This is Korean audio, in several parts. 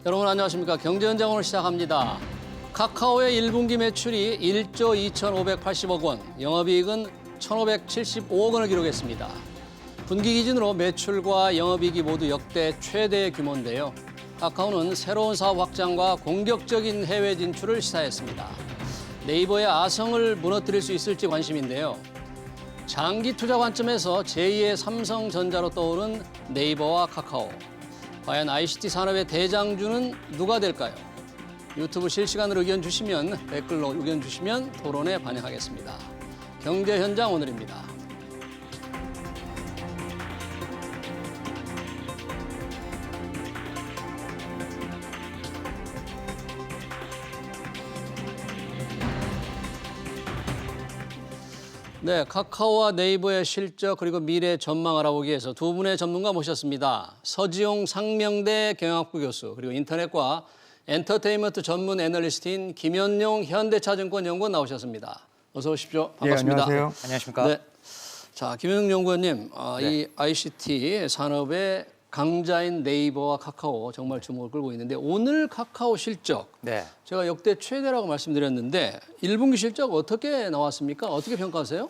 여러분 안녕하십니까. 경제현장 오늘 시작합니다. 카카오의 1분기 매출이 1조 2,580억 원, 영업이익은 1,575억 원을 기록했습니다. 분기 기준으로 매출과 영업이익이 모두 역대 최대 규모인데요. 카카오는 새로운 사업 확장과 공격적인 해외 진출을 시사했습니다. 네이버의 아성을 무너뜨릴 수 있을지 관심인데요. 장기 투자 관점에서 제2의 삼성전자로 떠오른 네이버와 카카오. 과연 ICT 산업의 대장주는 누가 될까요? 유튜브 실시간으로 의견 주시면, 댓글로 의견 주시면 토론에 반영하겠습니다. 경제 현장 오늘입니다. 네, 카카오와 네이버의 실적 그리고 미래 전망 알아보기 위해서 두 분의 전문가 모셨습니다. 서지용 상명대 경영학부 교수 그리고 인터넷과 엔터테인먼트 전문 애널리스트인 김현용 현대차증권 연구원 나오셨습니다. 어서 오십시오. 반갑습니다. 네, 안녕하세요. 안녕하십니까. 네. 자, 김현용 연구원님, 네. 이 ICT 산업의 강자인 네이버와 카카오 정말 주목을 끌고 있는데 오늘 카카오 실적 네. 제가 역대 최대라고 말씀드렸는데 1분기 실적 어떻게 나왔습니까? 어떻게 평가하세요?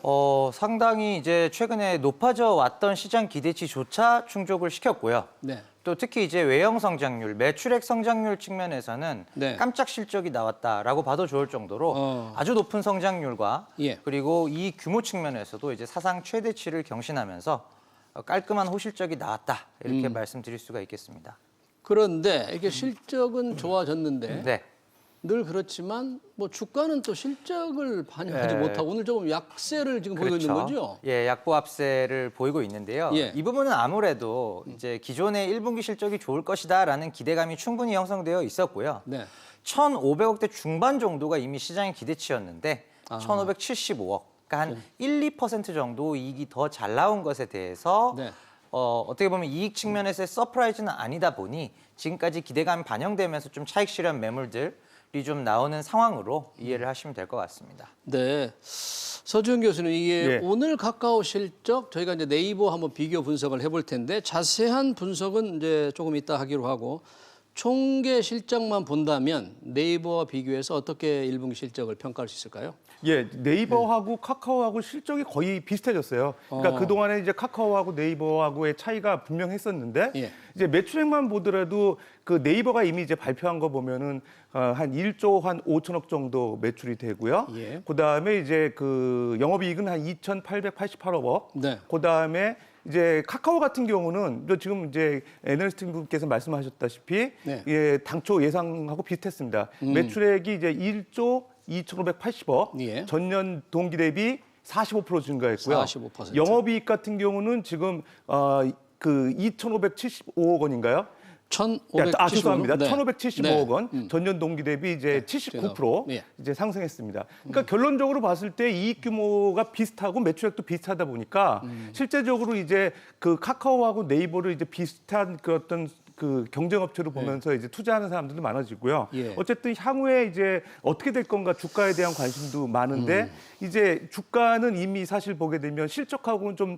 상당히 이제 최근에 높아져 왔던 시장 기대치조차 충족을 시켰고요. 네. 또 특히 이제 외형 성장률, 매출액 성장률 측면에서는 네. 깜짝 실적이 나왔다라고 봐도 좋을 정도로 아주 높은 성장률과 예. 그리고 이 규모 측면에서도 이제 사상 최대치를 경신하면서 깔끔한 호실적이 나왔다 이렇게 말씀드릴 수가 있겠습니다. 그런데 이게 실적은 좋아졌는데 네. 늘 그렇지만 뭐 주가는 또 실적을 반영하지 네. 못하고 오늘 조금 약세를 지금 보이고 있는 거죠? 예, 약보합세를 보이고 있는데요. 예. 이 부분은 아무래도 이제 기존의 1분기 실적이 좋을 것이다라는 기대감이 충분히 형성되어 있었고요. 네. 1,500억대 중반 정도가 이미 시장의 기대치였는데 1,575억, 그러니까 한 1, 2% 정도 이익이 더 잘 나온 것에 대해서 네. 어떻게 보면 이익 측면에서의 서프라이즈는 아니다 보니 지금까지 기대감이 반영되면서 좀 차익 실현 매물들이 좀 나오는 상황으로 이해를 하시면 될 것 같습니다. 네. 서지훈 교수님, 이게 예. 오늘 카카오 실적 저희가 이제 네이버 한번 비교 분석을 해볼 텐데 자세한 분석은 이제 조금 이따 하기로 하고 총계 실적만 본다면 네이버와 비교해서 어떻게 1분기 실적을 평가할 수 있을까요? 예, 네이버하고 카카오하고 실적이 거의 비슷해졌어요. 그러니까 그동안에 이제 카카오하고 네이버하고의 차이가 분명했었는데 예. 이제 매출액만 보더라도 그 네이버가 이미 이제 발표한 거 보면은 한 1조 한 5천억 정도 매출이 되고요. 예. 그다음에 이제 그 영업이익은 한 2,888억. 네. 그다음에 이제 카카오 같은 경우는 지금 이제 애널리스트 분께서 말씀하셨다시피 네. 예, 당초 예상하고 비슷했습니다. 매출액이 이제 1조 2,580억, 예. 전년 동기 대비 45% 증가했고요. 45%. 영업이익 같은 경우는 지금 그 2,575억 원인가요? 1,575억. 죄송합니다. 네. 1,575억 원. 전년 동기 대비 이제 79% 예. 이제 상승했습니다. 그러니까 결론적으로 봤을 때 이익 규모가 비슷하고 매출액도 비슷하다 보니까 실제적으로 이제 그 카카오하고 네이버를 이제 비슷한 그 어떤 그 경쟁업체로 보면서 이제 투자하는 사람들도 많아지고요. 예. 어쨌든 향후에 이제 어떻게 될 건가 주가에 대한 관심도 많은데 이제 주가는 이미 사실 보게 되면 실적하고는 좀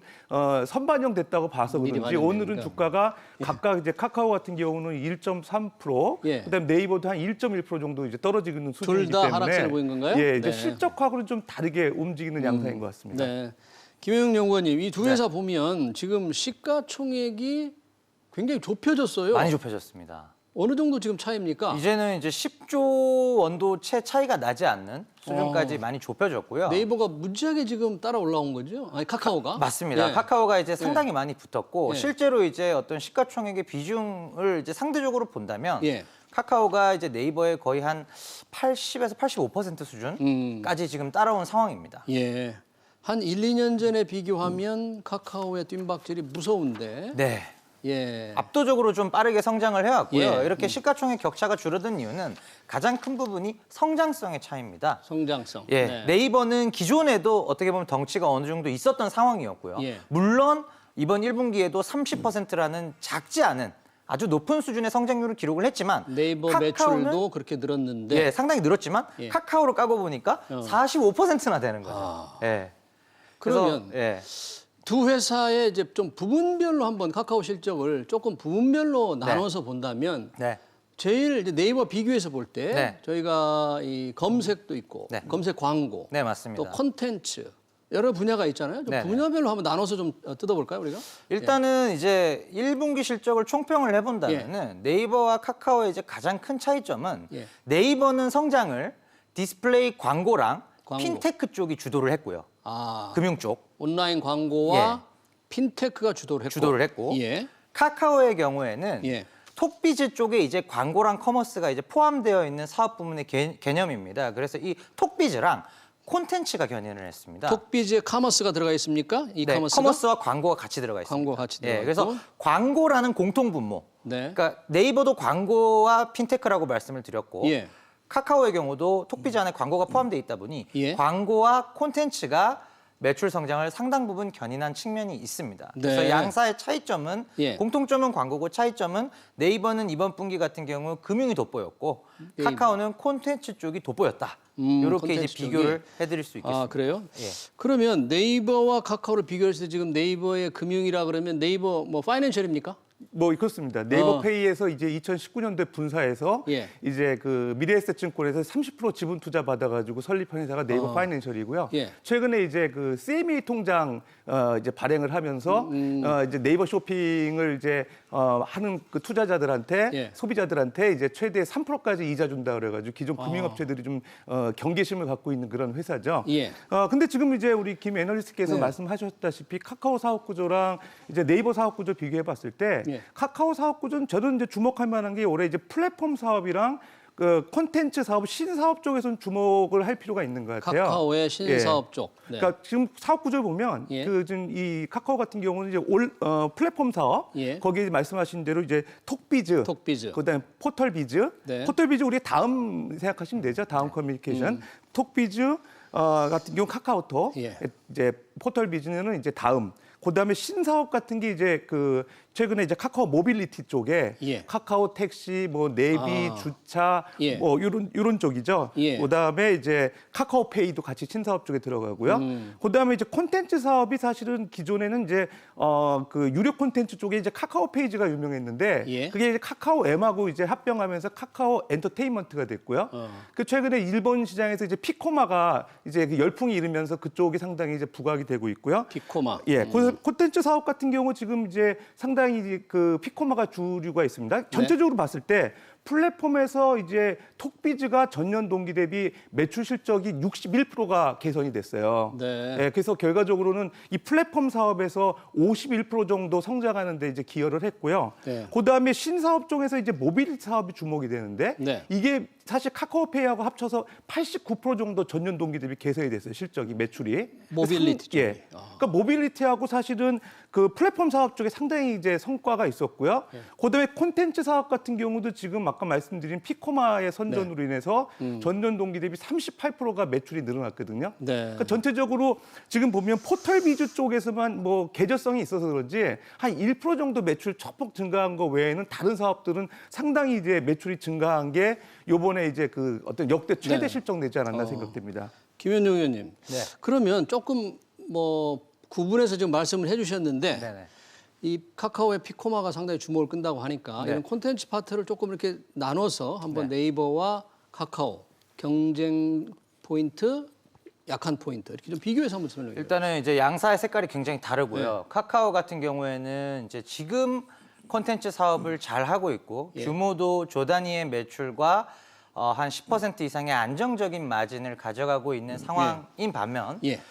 선반영됐다고 봐서 미리 그런지 반영되니까. 오늘은 주가가 각각 이제 카카오 같은 경우는 1.3%, 예. 그다음에 네이버도 한 1.1% 정도 이제 떨어지는 수준이기 둘 때문에 다 하락세를 보인 건가요? 예, 이제 네. 실적하고는 좀 다르게 움직이는 양상인 것 같습니다. 네. 김영용 연구원님, 이 두 회사 보면 지금 시가총액이 굉장히 좁혀졌어요. 많이 좁혀졌습니다. 어느 정도 지금 차이입니까? 이제는 이제 10조 원도 채 차이가 나지 않는 수준까지 많이 좁혀졌고요. 네이버가 무지하게 지금 따라 올라온 거죠? 아니, 카카오가? 맞습니다. 예. 카카오가 이제 상당히 많이 붙었고 예. 실제로 이제 어떤 시가총액의 비중을 이제 상대적으로 본다면 예. 카카오가 이제 네이버의 거의 한 80에서 85% 수준까지 지금 따라온 상황입니다. 예. 한 1, 2년 전에 비교하면 카카오의 뜀박질이 무서운데. 네. 예. 압도적으로 좀 빠르게 성장을 해왔고요. 예. 이렇게 시가총액 격차가 줄어든 이유는 가장 큰 부분이 성장성의 차이입니다. 성장성. 예, 네. 네이버는 기존에도 어떻게 보면 덩치가 어느 정도 있었던 상황이었고요. 예. 물론 이번 1분기에도 30%라는 작지 않은 아주 높은 수준의 성장률을 기록을 했지만 네이버 카카오는 매출도 그렇게 늘었는데. 예, 상당히 늘었지만 예. 카카오로 까고 보니까 45%나 되는 거죠. 아. 예. 그러면 예. 두 회사의 이제 좀 부분별로 한번 카카오 실적을 조금 부분별로 나눠서 본다면 네. 제일 이제 네이버 비교해서 볼 때 네. 저희가 이 검색도 있고 네. 검색 광고, 네, 맞습니다. 또 콘텐츠 여러 분야가 있잖아요. 좀 네, 네. 분야별로 한번 나눠서 좀 뜯어볼까요, 우리가? 일단은 이제 1분기 실적을 총평을 해본다면은 네이버와 카카오의 이제 가장 큰 차이점은 예. 네이버는 성장을 디스플레이 광고랑 광고. 핀테크 쪽이 주도를 했고요. 아, 금융 쪽 온라인 광고와 핀테크가 주도를 했고, 예. 카카오의 경우에는 예. 톡비즈 쪽에 이제 광고랑 커머스가 이제 포함되어 있는 사업 부문의 개념입니다. 그래서 이 톡비즈랑 콘텐츠가 견인을 했습니다. 톡비즈에 카머스가 들어가 있습니까? 이 네, 카머스가? 커머스와 광고가 같이 들어가 있습니다. 광고가 같이 들어가 예, 그래서 있고. 광고라는 공통 분모. 네. 그러니까 네이버도 광고와 핀테크라고 말씀을 드렸고 예. 카카오의 경우도 톡비즈 안에 광고가 포함되어 있다 보니 예. 광고와 콘텐츠가 매출 성장을 상당 부분 견인한 측면이 있습니다. 그래서 네. 양사의 차이점은 예. 공통점은 광고고 차이점은 네이버는 이번 분기 같은 경우 금융이 돋보였고 네이버. 카카오는 콘텐츠 쪽이 돋보였다. 이렇게 이제 콘텐츠 비교를 해드릴 수 있겠습니다. 아, 그래요? 예. 그러면 네이버와 카카오를 비교했을 때 지금 네이버의 금융이라 그러면 네이버 뭐 파이낸셜입니까? 뭐 그렇습니다. 네이버페이에서 이제 2019년도에 분사해서 예. 이제 그 미래에셋증권에서 30% 지분 투자 받아가지고 설립한 회사가 네이버 파이낸셜이고요. 예. 최근에 이제 그 CMA 통장 이제 발행을 하면서 이제 네이버 쇼핑을 이제 하는 그 투자자들한테 예. 소비자들한테 이제 최대 3%까지 이자 준다 그래가지고 기존 금융업체들이 좀 경계심을 갖고 있는 그런 회사죠. 예. 근데 지금 이제 우리 김 애널리스트께서 네. 말씀하셨다시피 카카오 사업 구조랑 이제 네이버 사업 구조 비교해봤을 때 예. 카카오 사업 구조는 저는 이제 주목할 만한 게 올해 이제 플랫폼 사업이랑 그 콘텐츠 사업, 신사업 쪽에서는 주목을 할 필요가 있는 것 같아요. 카카오의 신사업 쪽. 네. 그러니까 지금 사업 구조를 보면 예. 그 지금 이 카카오 같은 경우는 이제 플랫폼 사업 예. 거기에 말씀하신 대로 이제 톡비즈, 톡비즈. 그다음에 포털비즈, 네. 포털비즈 우리 다음 생각하시면 되죠. 다음 커뮤니케이션, 톡비즈 같은 경우 카카오톡, 예. 이제 포털비즈는 이제 다음. 그다음에 신사업 같은 게 이제 그 최근에 이제 카카오 모빌리티 쪽에 예. 카카오 택시, 뭐 내비, 주차, 예. 뭐 이런 쪽이죠. 예. 그다음에 이제 카카오페이도 같이 신사업 쪽에 들어가고요. 그다음에 이제 콘텐츠 사업이 사실은 기존에는 이제 그 유료 콘텐츠 쪽에 이제 카카오 페이지가 유명했는데 예. 그게 이제 카카오 M하고 이제 합병하면서 카카오 엔터테인먼트가 됐고요. 그 최근에 일본 시장에서 이제 피코마가 이제 그 열풍이 일으면서 그쪽이 상당히 이제 부각이 되고 있고요. 피코마. 예, 콘텐츠 사업 같은 경우 지금 이제 상당히 그 피코마가 주류가 있습니다. 전체적으로 봤을 때 플랫폼에서 이제 톡비즈가 전년 동기 대비 매출 실적이 61%가 개선이 됐어요. 네. 예, 그래서 결과적으로는 이 플랫폼 사업에서 51% 정도 성장하는 데 이제 기여를 했고요. 네. 그다음에 신사업 쪽에서 이제 모빌리티 사업이 주목이 되는데 네. 이게 사실 카카오페이하고 합쳐서 89% 정도 전년 동기 대비 개선이 됐어요. 실적이 매출이. 모빌리티 쪽이. 예. 그러니까 모빌리티하고 사실은 그 플랫폼 사업 쪽에 상당히 이제 성과가 있었고요. 그다음에 콘텐츠 사업 같은 경우도 지금 아까 말씀드린 피코마의 선전으로 인해서 전년 동기 대비 38%가 매출이 늘어났거든요. 네. 그러니까 전체적으로 지금 보면 포털비즈 쪽에서만 뭐 계절성이 있어서 그런지 한 1% 정도 매출 척폭 증가한 거 외에는 다른 사업들은 상당히 이제 매출이 증가한 게 요번에 이제 그 어떤 역대 최대 네. 실적 내지 않았나 생각됩니다. 김현종 의원님. 네. 그러면 조금 뭐 구분해서 지금 말씀을 해주셨는데 네네. 이 카카오의 피코마가 상당히 주목을 끈다고 하니까 네. 이런 콘텐츠 파트를 조금 이렇게 나눠서 한번 네. 네이버와 카카오 경쟁 포인트, 약한 포인트 이렇게 좀 비교해서 한번 설명해 주세요. 일단은 이제 양사의 색깔이 굉장히 다르고요. 네. 카카오 같은 경우에는 이제 지금 콘텐츠 사업을 잘 하고 있고 예. 규모도 조 단위의 매출과 한 10% 이상의 안정적인 마진을 가져가고 있는 상황인 반면 예.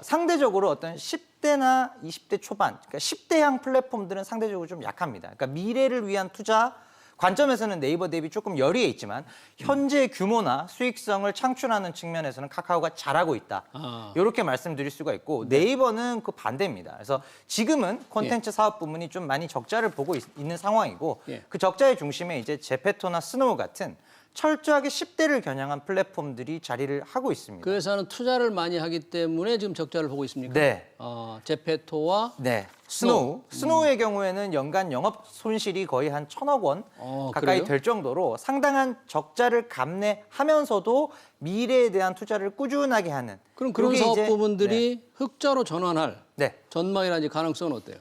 상대적으로 어떤 10대나 20대 초반, 그러니까 10대형 플랫폼들은 상대적으로 좀 약합니다. 그러니까 미래를 위한 투자 관점에서는 네이버 대비 조금 열의에 있지만 현재 규모나 수익성을 창출하는 측면에서는 카카오가 잘하고 있다. 아. 이렇게 말씀드릴 수가 있고 네이버는 그 반대입니다. 그래서 지금은 콘텐츠 사업 부문이 좀 많이 적자를 보고 있는 상황이고 예. 그 적자의 중심에 이제 제페토나 스노우 같은 철저하게 10대를 겨냥한 플랫폼들이 자리를 하고 있습니다. 그 회사는 투자를 많이 하기 때문에 지금 적자를 보고 있습니까? 네. 제페토와 네. 스노우의 경우에는 연간 영업 손실이 거의 한 1,000억 원 가까이 그래요? 될 정도로 상당한 적자를 감내하면서도 미래에 대한 투자를 꾸준하게 하는 그럼 그런 요게 사업 이제, 부분들이 네. 흑자로 전환할 네. 전망이라든지 가능성은 어때요?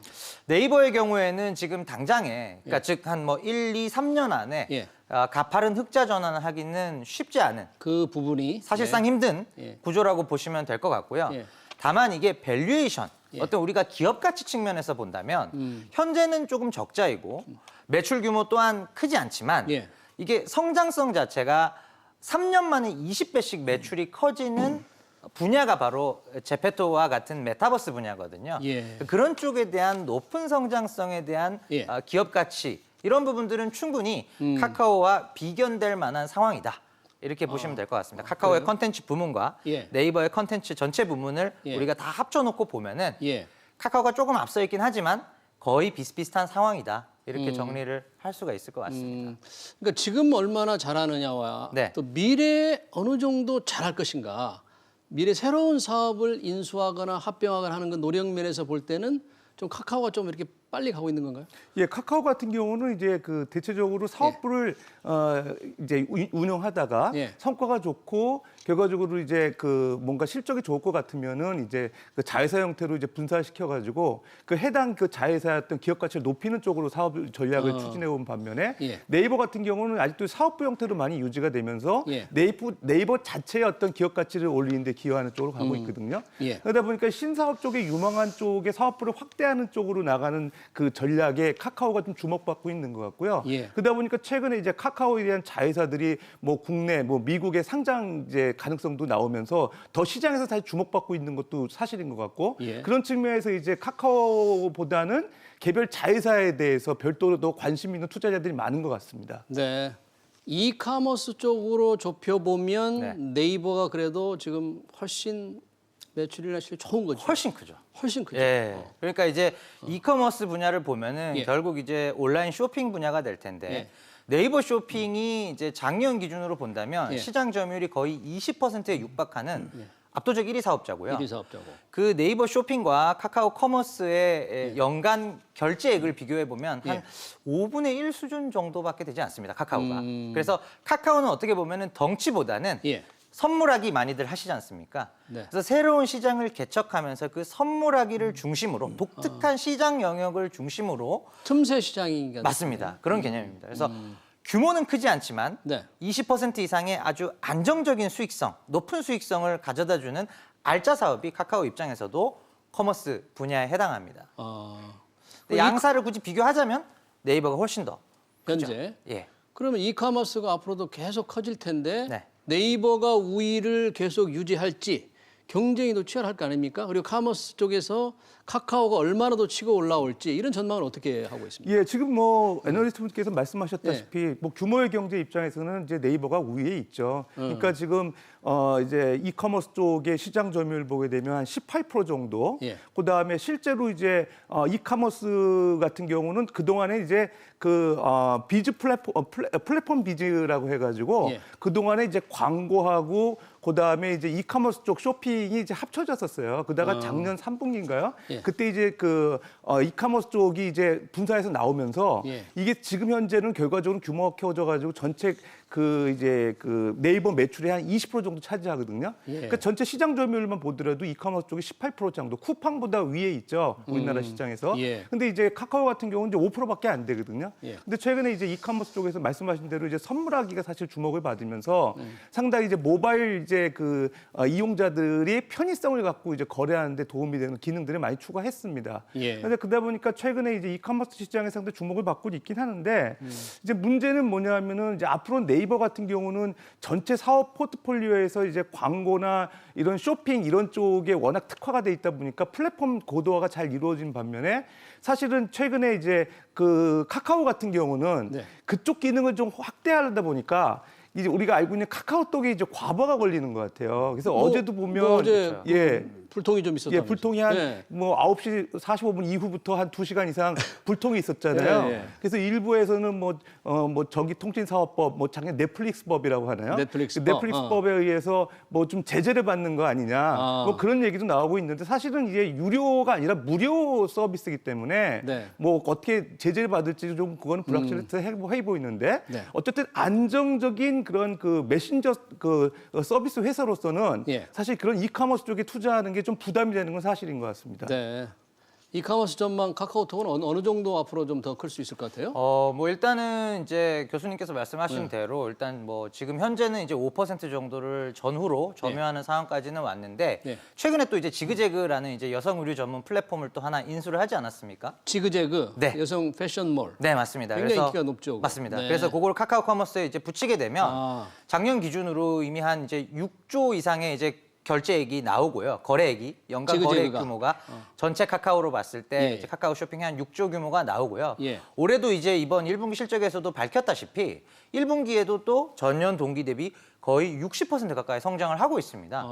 네이버의 경우에는 지금 당장에 그러니까 즉 한 뭐 1, 2, 3년 안에 예. 가파른 흑자 전환을 하기는 쉽지 않은 그 부분이 사실상 힘든 예. 구조라고 보시면 될 것 같고요. 예. 다만 이게 밸류에이션, 예. 어떤 우리가 기업 가치 측면에서 본다면 현재는 조금 적자이고 매출 규모 또한 크지 않지만 예. 이게 성장성 자체가 3년 만에 20배씩 매출이 커지는 분야가 바로 제페토와 같은 메타버스 분야거든요. 예. 그런 쪽에 대한 높은 성장성에 대한 예. 기업 가치 이런 부분들은 충분히 카카오와 비견될 만한 상황이다. 이렇게 보시면 될 것 같습니다. 카카오의 컨텐츠 부문과 예. 네이버의 컨텐츠 전체 부문을 예. 우리가 다 합쳐놓고 보면은 예. 카카오가 조금 앞서 있긴 하지만 거의 비슷비슷한 상황이다. 이렇게 정리를 할 수가 있을 것 같습니다. 그러니까 지금 얼마나 잘하느냐와 네. 또 미래에 어느 정도 잘할 것인가. 미래 새로운 사업을 인수하거나 합병하거나 하는 그 노력면에서 볼 때는 좀 카카오가 좀 이렇게 빨리 가고 있는 건가요? 예, 카카오 같은 경우는 이제 그 대체적으로 사업부를 이제 운영하다가 예. 성과가 좋고 결과적으로 이제 그 뭔가 실적이 좋을 것 같으면은 이제 그 자회사 형태로 이제 분사시켜 가지고 그 해당 그 자회사의 어떤 기업 가치를 높이는 쪽으로 사업 전략을 추진해 온 반면에 예. 네이버 같은 경우는 아직도 사업부 형태로 많이 유지가 되면서 예. 네이버 자체의 어떤 기업 가치를 올리는 데 기여하는 쪽으로 가고 있거든요. 예. 그러다 보니까 신사업 쪽에 유망한 쪽의 사업부를 확대하는 쪽으로 나가는 그 전략에 카카오가 좀 주목받고 있는 것 같고요. 예. 그러다 보니까 최근에 이제 카카오에 대한 자회사들이 뭐 국내, 뭐 미국의 상장 이제 가능성도 나오면서 더 시장에서 다시 주목받고 있는 것도 사실인 것 같고 예. 그런 측면에서 이제 카카오보다는 개별 자회사에 대해서 별도로 더 관심 있는 투자자들이 많은 것 같습니다. 네. 이카머스 쪽으로 좁혀보면 네. 네이버가 그래도 지금 훨씬 매출이나 실이 좋은 거죠. 훨씬 크죠. 훨씬 크죠. 예. 그러니까 이제 이커머스 분야를 보면은 예. 결국 이제 온라인 쇼핑 분야가 될 텐데 예. 네이버 쇼핑이 이제 작년 기준으로 본다면 예. 시장 점유율이 거의 20%에 육박하는 압도적 1위 사업자고요. 1위 사업자고. 그 네이버 쇼핑과 카카오 커머스의 연간 결제액을 비교해 보면 한 예. 5분의 1 수준 정도밖에 되지 않습니다. 카카오가. 그래서 카카오는 어떻게 보면은 덩치보다는 예. 선물하기 많이들 하시지 않습니까? 네. 그래서 새로운 시장을 개척하면서 그 선물하기를 중심으로 독특한 시장 영역을 중심으로 틈새 시장인가? 맞습니다. 그런 개념입니다. 그래서 규모는 크지 않지만 네. 20% 이상의 아주 안정적인 수익성, 높은 수익성을 가져다주는 알짜 사업이 카카오 입장에서도 커머스 분야에 해당합니다. 근데 양사를 굳이 비교하자면 네이버가 훨씬 더 현재. 예. 그러면 이카머스가 앞으로도 계속 커질 텐데 네. 네이버가 우위를 계속 유지할지 경쟁이 더 치열할 거 아닙니까? 그리고 카머스 쪽에서 카카오가 얼마나 더 치고 올라올지 이런 전망을 어떻게 하고 있습니까? 예, 지금 뭐 애널리스트분께서 말씀하셨다시피 뭐 규모의 경제 입장에서는 이제 네이버가 우위에 있죠. 그러니까 지금 이제 이커머스 쪽의 시장 점유율 보게 되면 한 18% 정도. 예. 그다음에 실제로 이제 이커머스 같은 경우는 그 동안에 이제 그 비즈 플랫폼 비즈라고 해가지고 예. 그 동안에 이제 광고하고 그다음에 이제 이커머스 쪽 쇼핑이 이제 합쳐졌었어요. 그다가 작년 3분기인가요? 예. 그때 이제 그 이커머스 쪽이 이제 분사해서 나오면서 예. 이게 지금 현재는 결과적으로 규모가 커져 가지고 전체 그 이제 그 네이버 매출의 한 20% 정도 차지하거든요. 예. 그러니까 전체 시장 점유율만 보더라도 이커머스 쪽이 18% 정도, 쿠팡보다 위에 있죠. 우리나라 시장에서. 예. 근데 이제 카카오 같은 경우는 이제 5%밖에 안 되거든요. 예. 근데 최근에 이제 이커머스 쪽에서 말씀하신 대로 이제 선물하기가 사실 주목을 받으면서 상당히 이제 모바일 이제 그 이용자들이 편의성을 갖고 이제 거래하는데 도움이 되는 기능들을 많이 추가했습니다. 예. 그런데 그러다 보니까 최근에 이제 이커머스 시장에 상당히 주목을 받고 있긴 하는데 이제 문제는 뭐냐면은 이제 앞으로 네이버 같은 경우는 전체 사업 포트폴리오에서 이제 광고나 이런 쇼핑 이런 쪽에 워낙 특화가 돼 있다 보니까 플랫폼 고도화가 잘 이루어진 반면에 사실은 최근에 이제 그 카카오 같은 경우는 네. 그쪽 기능을 좀 확대하다 보니까 이제 우리가 알고 있는 카카오톡에 이제 과부하가 걸리는 것 같아요. 그래서 어제도 보면 어제 예. 불통이 좀 있었다. 예, 불통이 한 네. 뭐 9시 45분 이후부터 한 2시간 이상 불통이 있었잖아요. 예, 예. 그래서 일부에서는 뭐 전기통신사업법, 뭐 작년 넷플릭스법이라고 하나요? 넷플릭스법. 그 넷플릭스법에 의해서 뭐 좀 제재를 받는 거 아니냐. 뭐 그런 얘기도 나오고 있는데 사실은 이게 유료가 아니라 무료 서비스이기 때문에 네. 뭐 어떻게 제재를 받을지 좀 그거는 불확실해 보이는데 네. 어쨌든 안정적인 그런 그 메신저 그 서비스 회사로서는 예. 사실 그런 이커머스 쪽에 투자하는 게 좀 부담이 되는 건 사실인 것 같습니다. 네. 이커머스 전망 카카오톡은 어느 정도 앞으로 좀 더 클 수 있을 것 같아요? 뭐 일단은 이제 교수님께서 말씀하신 대로 일단 뭐 지금 현재는 이제 5% 정도를 전후로 점유하는 상황까지는 왔는데 네. 최근에 또 이제 지그재그라는 이제 여성 의류 전문 플랫폼을 또 하나 인수를 하지 않았습니까? 지그재그 네. 여성 패션몰. 네, 맞습니다. 굉장히 그래서 인기가 높죠. 그거. 맞습니다. 네. 그래서 그걸 카카오 커머스에 이제 붙이게 되면 아. 작년 기준으로 이미 한 이제 6조 이상의 이제 결제액이 나오고요. 거래액이 연간 거래액 지그재그가. 규모가 전체 카카오로 봤을 때 예. 이제 카카오 쇼핑이 한 6조 규모가 나오고요. 예. 올해도 이제 이번 1분기 실적에서도 밝혔다시피 1분기에도 또 전년 동기 대비 거의 60% 가까이 성장을 하고 있습니다.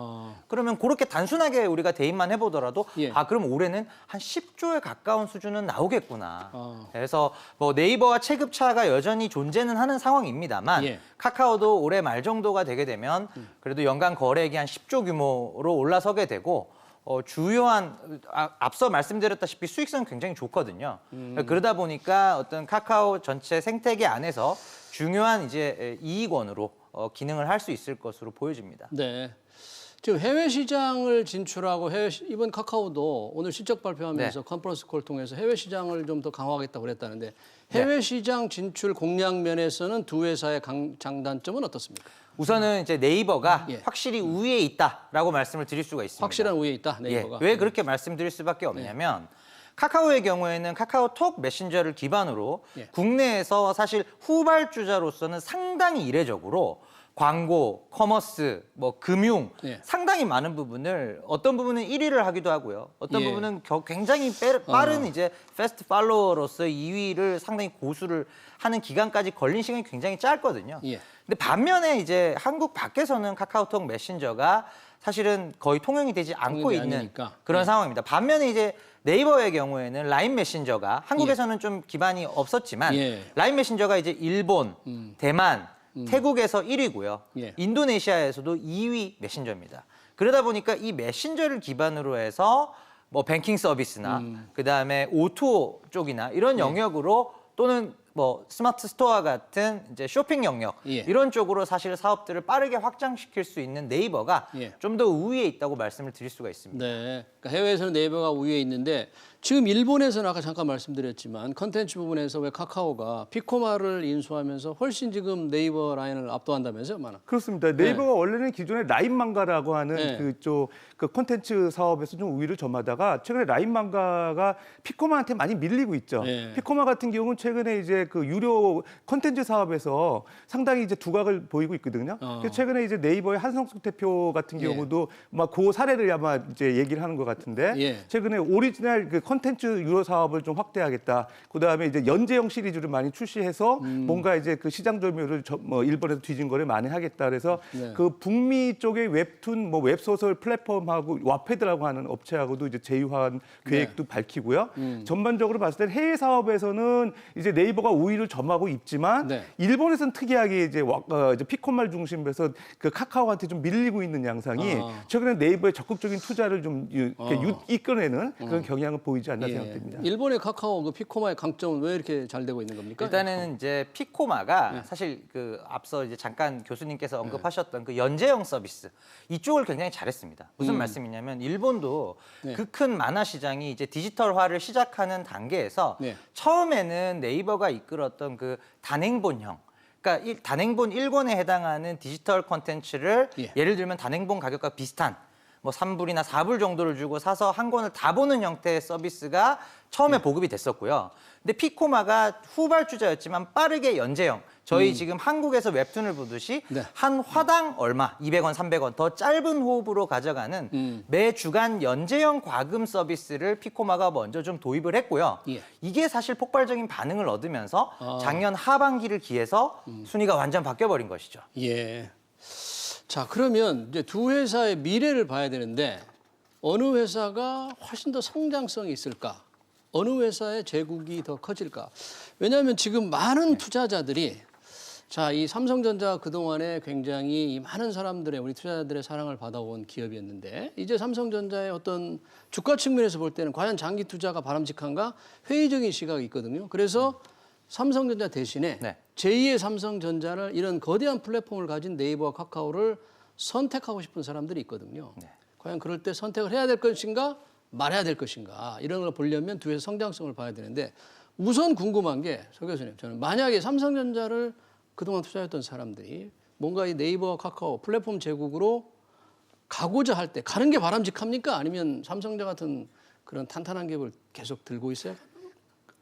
그러면 그렇게 단순하게 우리가 대입만 해보더라도 예. 그럼 올해는 한 10조에 가까운 수준은 나오겠구나. 어. 그래서 뭐 네이버와 체급차가 여전히 존재는 하는 상황입니다만 예. 카카오도 올해 말 정도가 되게 되면 그래도 연간 거래액이 한 10조 규모로 올라서게 되고 주요한 앞서 말씀드렸다시피 수익성은 굉장히 좋거든요. 그러다 보니까 어떤 카카오 전체 생태계 안에서 중요한 이제 이익원으로 기능을 할 수 있을 것으로 보여집니다. 네. 지금 해외 시장을 진출하고 이번 카카오도 오늘 실적 발표하면서 컨퍼런스 콜 통해서 해외 시장을 좀 더 강화하겠다고 그랬다는데 해외 시장 진출 공략 면에서는 두 회사의 장단점은 어떻습니까? 우선은 이제 네이버가 예. 확실히 우위에 있다라고 말씀을 드릴 수가 있습니다. 확실한 우위에 있다, 네이버가. 왜 그렇게 말씀드릴 수밖에 없냐면 카카오의 경우에는 카카오톡 메신저를 기반으로 예. 국내에서 사실 후발주자로서는 상당히 이례적으로 광고, 커머스, 뭐 금융 예. 상당히 많은 부분을 어떤 부분은 1위를 하기도 하고요. 어떤 예. 부분은 굉장히 빠른 이제 패스트 팔로워로서 2위를 상당히 고수를 하는 기간까지 걸린 시간이 굉장히 짧거든요. 예. 근데 반면에 이제 한국 밖에서는 카카오톡 메신저가 사실은 거의 통용이 되지 않고 통용이 있는 아니니까. 그런 예. 상황입니다. 반면에 이제 네이버의 경우에는 라인 메신저가 한국에서는 좀 기반이 없었지만 예. 라인 메신저가 이제 일본, 대만, 태국에서 1위고요. 예. 인도네시아에서도 2위 메신저입니다. 그러다 보니까 이 메신저를 기반으로 해서 뭐 뱅킹 서비스나 그다음에 O2O 쪽이나 이런 영역으로 또는 뭐 스마트 스토어 같은 이제 쇼핑 영역 예. 이런 쪽으로 사실 사업들을 빠르게 확장시킬 수 있는 네이버가 예. 좀 더 우위에 있다고 말씀을 드릴 수가 있습니다. 네. 그러니까 해외에서는 네이버가 우위에 있는데 지금 일본에서는 아까 잠깐 말씀드렸지만 컨텐츠 부분에서 왜 카카오가 피코마를 인수하면서 훨씬 지금 네이버 라인을 압도한다면서요, 많아. 그렇습니다. 네이버가 원래는 기존에 라인망가라고 하는 네. 그쪽 그 콘텐츠 사업에서 좀 우위를 점하다가 최근에 라인망가가 피코마한테 많이 밀리고 있죠. 네. 피코마 같은 경우는 최근에 이제 그 유료 콘텐츠 사업에서 상당히 이제 두각을 보이고 있거든요. 그래서 최근에 이제 네이버의 한성숙 대표 같은 예. 경우도 막 그 사례를 아마 이제 얘기를 하는 것 같은데 예. 최근에 오리지널 그 콘텐츠 유료 사업을 좀 확대하겠다. 그다음에 이제 연재형 시리즈를 많이 출시해서 뭔가 이제 그 시장 점유율을 뭐 일본에서 뒤진 거를 많이 하겠다. 그래서 네. 그 북미 쪽의 웹툰 뭐 웹소설 플랫폼하고 와패드라고 하는 업체하고도 이제 제휴한 계획도 밝히고요. 전반적으로 봤을 때 해외 사업에서는 이제 네이버가 우위를 점하고 있지만 네. 일본에서는 특이하게 이제 이제 피코말 중심에서 그 카카오한테 좀 밀리고 있는 양상이 최근에 네이버에 적극적인 투자를 좀 이렇게 이끌어내는 그런 경향을 보이지 않나 생각됩니다. 일본의 카카오 그 피코마의 강점은 왜 이렇게 잘 되고 있는 겁니까? 일단은 이제 피코마가 사실 그 앞서 이제 잠깐 교수님께서 언급하셨던 그 연재형 서비스 이쪽을 굉장히 잘했습니다. 무슨 말씀이냐면 일본도 그 큰 만화 시장이 이제 디지털화를 시작하는 단계에서 네. 처음에는 네이버가 이끌었던 그 단행본형 그러니까 단행본 1권에 해당하는 디지털 콘텐츠를 예. 예를 들면 단행본 가격과 비슷한 뭐 3불이나 4불 정도를 주고 사서 한 권을 다 보는 형태의 서비스가 처음에 보급이 됐었고요. 근데 피코마가 후발주자였지만 빠르게 연재형 저희 지금 한국에서 웹툰을 보듯이 네. 한 화당 얼마, 200원, 300원 더 짧은 호흡으로 가져가는 매 주간 연재형 과금 서비스를 피코마가 먼저 좀 도입을 했고요. 예. 이게 사실 폭발적인 반응을 얻으면서 작년 하반기를 기해서 순위가 완전 바뀌어버린 것이죠. 예. 자, 그러면 이제 두 회사의 미래를 봐야 되는데 어느 회사가 훨씬 더 성장성이 있을까? 어느 회사의 제국이 더 커질까? 왜냐하면 지금 많은 투자자들이 자, 이 삼성전자 그동안에 굉장히 이 많은 사람들의 우리 투자자들의 사랑을 받아온 기업이었는데 이제 삼성전자의 어떤 주가 측면에서 볼 때는 과연 장기 투자가 바람직한가? 회의적인 시각이 있거든요. 그래서 삼성전자 대신에 네. 제2의 삼성전자를 이런 거대한 플랫폼을 가진 네이버와 카카오를 선택하고 싶은 사람들이 있거든요. 과연 그럴 때 선택을 해야 될 것인가 말해야 될 것인가 이런 걸 보려면 두 회사 성장성을 봐야 되는데 우선 궁금한 게 서 교수님 저는 만약에 삼성전자를 그동안 투자했던 사람들이 뭔가 이 네이버와 카카오 플랫폼 제국으로 가고자 할 때 가는 게 바람직합니까? 아니면 삼성전자 같은 그런 탄탄한 기업을 계속 들고 있어야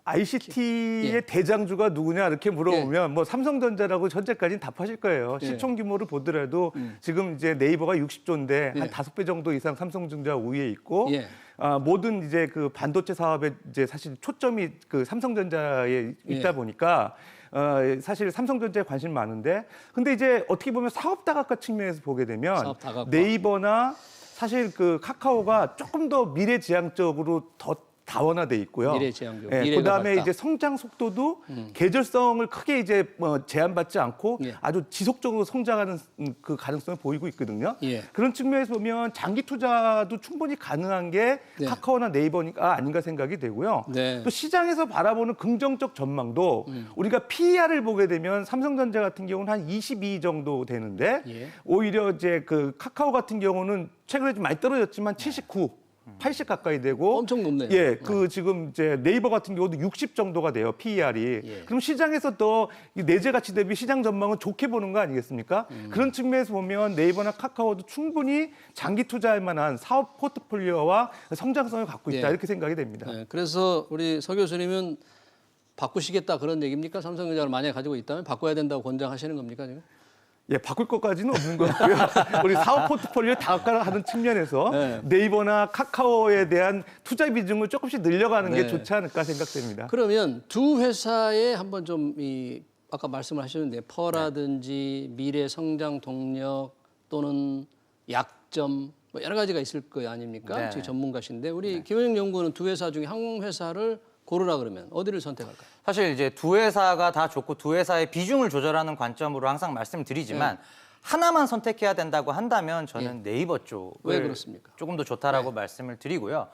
ICT의 예. 대장주가 누구냐 이렇게 물어보면 뭐 삼성전자라고 현재까지는 답하실 거예요. 예. 시총 규모를 보더라도 지금 이제 네이버가 60조인데 예. 한 5배 정도 이상 삼성전자 우위에 있고 예. 모든 이제 그 반도체 사업에 이제 사실 초점이 그 삼성전자에 있다 예. 보니까 사실 삼성전자에 관심 많은데 근데 이제 어떻게 보면 사업 다각화 측면에서 보게 되면 사업 다각화. 네이버나 사실 그 카카오가 조금 더 미래지향적으로 더 다원화돼 있고요. 미래지향적, 예, 미래가 그다음에 밝다. 이제 성장 속도도 계절성을 크게 이제 제한받지 않고 예. 아주 지속적으로 성장하는 그 가능성을 보이고 있거든요. 예. 그런 측면에서 보면 장기 투자도 충분히 가능한 게 네. 카카오나 네이버가 아닌가 생각이 되고요. 네. 또 시장에서 바라보는 긍정적 전망도 우리가 PER을 보게 되면 삼성전자 같은 경우는 한 22 정도 되는데 예. 오히려 이제 그 카카오 같은 경우는 최근에 좀 많이 떨어졌지만 79, 80 가까이 되고 엄청 높네요. 예, 그 지금 이제 네이버 같은 경우도 60 정도가 돼요 PER이. 예. 그럼 시장에서 또 이 내재 가치 대비 시장 전망은 좋게 보는 거 아니겠습니까? 그런 측면에서 보면 네이버나 카카오도 충분히 장기 투자할 만한 사업 포트폴리오와 성장성을 갖고 있다 예. 이렇게 생각이 됩니다. 네, 그래서 우리 서 교수님은 바꾸시겠다 그런 얘기입니까? 삼성전자를 만약에 가지고 있다면 바꿔야 된다고 권장하시는 겁니까 지금? 예, 바꿀 것까지는 없는 것 같고요. 우리 사업 포트폴리오 다각화하는 측면에서 네. 네이버나 카카오에 대한 투자 비중을 조금씩 늘려가는 네. 게 좋지 않을까 생각됩니다. 그러면 두 회사에 한번 좀 아까 말씀을 하셨는데 퍼라든지 미래 성장 동력 또는 약점 뭐 여러 가지가 있을 거 아닙니까? 네. 지금 전문가신데 우리 김현영 연구원은 두 회사 중에 한 회사를 고르라 그러면 어디를 선택할까요? 사실 이제 두 회사가 다 좋고 두 회사의 비중을 조절하는 관점으로 항상 말씀을 드리지만 하나만 선택해야 된다고 한다면 저는 네이버 쪽을 왜 그렇습니까? 조금 더 좋다라고 말씀을 드리고요.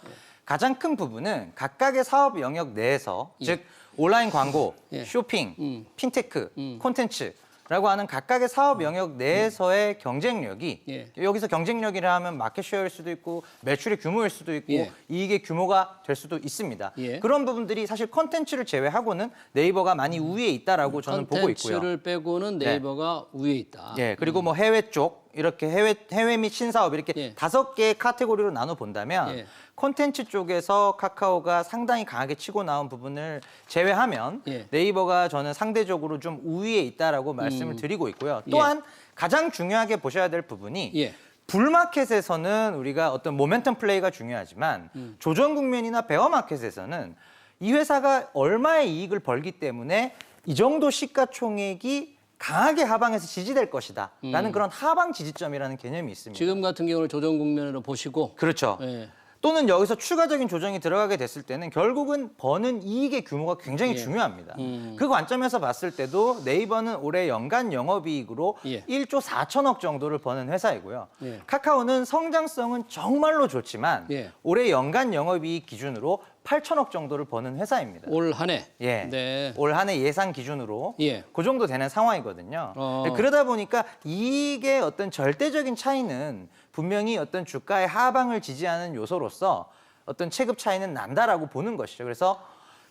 가장 큰 부분은 각각의 사업 영역 내에서 즉 온라인 광고, 예. 쇼핑, 핀테크, 콘텐츠라고 하는 각각의 사업 영역 내에서의 경쟁력이 예. 여기서 경쟁력이라 하면 마켓쉐어일 수도 있고 매출의 규모일 수도 있고 예. 이익의 규모가 될 수도 있습니다. 예. 그런 부분들이 사실 콘텐츠를 제외하고는 네이버가 많이 우위에 있다라고 저는 보고 있고요. 콘텐츠를 빼고는 네이버가 우위에 있다. 예, 그리고 뭐 해외 쪽 이렇게 해외 및 신사업 이렇게 예. 5개의 카테고리로 나눠 본다면 예. 콘텐츠 쪽에서 카카오가 상당히 강하게 치고 나온 부분을 제외하면 예. 네이버가 저는 상대적으로 좀 우위에 있다라고 말씀을 드리고 있고요. 또한 가장 중요하게 보셔야 될 부분이 예. 불마켓에서는 우리가 어떤 모멘텀 플레이가 중요하지만 조정 국면이나 베어마켓에서는 이 회사가 얼마의 이익을 벌기 때문에 이 정도 시가총액이 강하게 하방에서 지지될 것이다 라는 그런 하방 지지점이라는 개념이 있습니다. 지금 같은 경우는 조정 국면으로 보시고 그렇죠. 예. 또는 여기서 추가적인 조정이 들어가게 됐을 때는 결국은 버는 이익의 규모가 굉장히 예. 중요합니다. 그 관점에서 봤을 때도 네이버는 올해 연간 영업이익으로 예. 1조 4천억 정도를 버는 회사이고요. 예. 카카오는 성장성은 정말로 좋지만 예. 올해 연간 영업이익 기준으로 8천억 정도를 버는 회사입니다. 올 한 해. 예. 네. 올 한 해 예상 기준으로 예. 그 정도 되는 상황이거든요. 그러다 보니까 이익의 어떤 절대적인 차이는 분명히 어떤 주가의 하방을 지지하는 요소로서 어떤 체급 차이는 난다라고 보는 것이죠. 그래서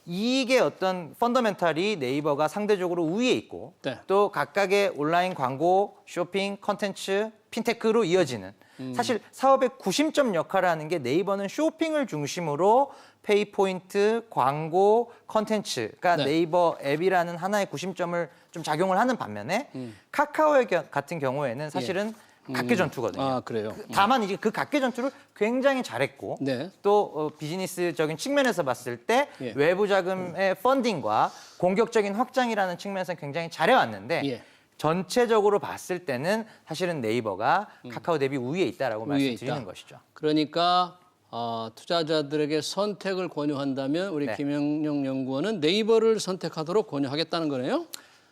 이익의 어떤 펀더멘탈이 네이버가 상대적으로 우위에 있고 네. 또 각각의 온라인 광고, 쇼핑, 컨텐츠, 핀테크로 이어지는 사실 사업의 구심점 역할을 하는 게 네이버는 쇼핑을 중심으로 페이포인트, 광고, 컨텐츠가 네. 네이버 앱이라는 하나의 구심점을 좀 작용을 하는 반면에 카카오 같은 경우에는 사실은 각계 전투거든요. 아, 그래요. 다만 이제 그 각계 전투를 굉장히 잘했고 네. 또 비즈니스적인 측면에서 봤을 때 예. 외부 자금의 펀딩과 공격적인 확장이라는 측면에서 굉장히 잘해왔는데 예. 전체적으로 봤을 때는 사실은 네이버가 카카오 대비 우위에 있다라고 우위에 말씀드리는 있다. 것이죠. 그러니까 투자자들에게 선택을 권유한다면 우리 네. 김영용 연구원은 네이버를 선택하도록 권유하겠다는 거네요.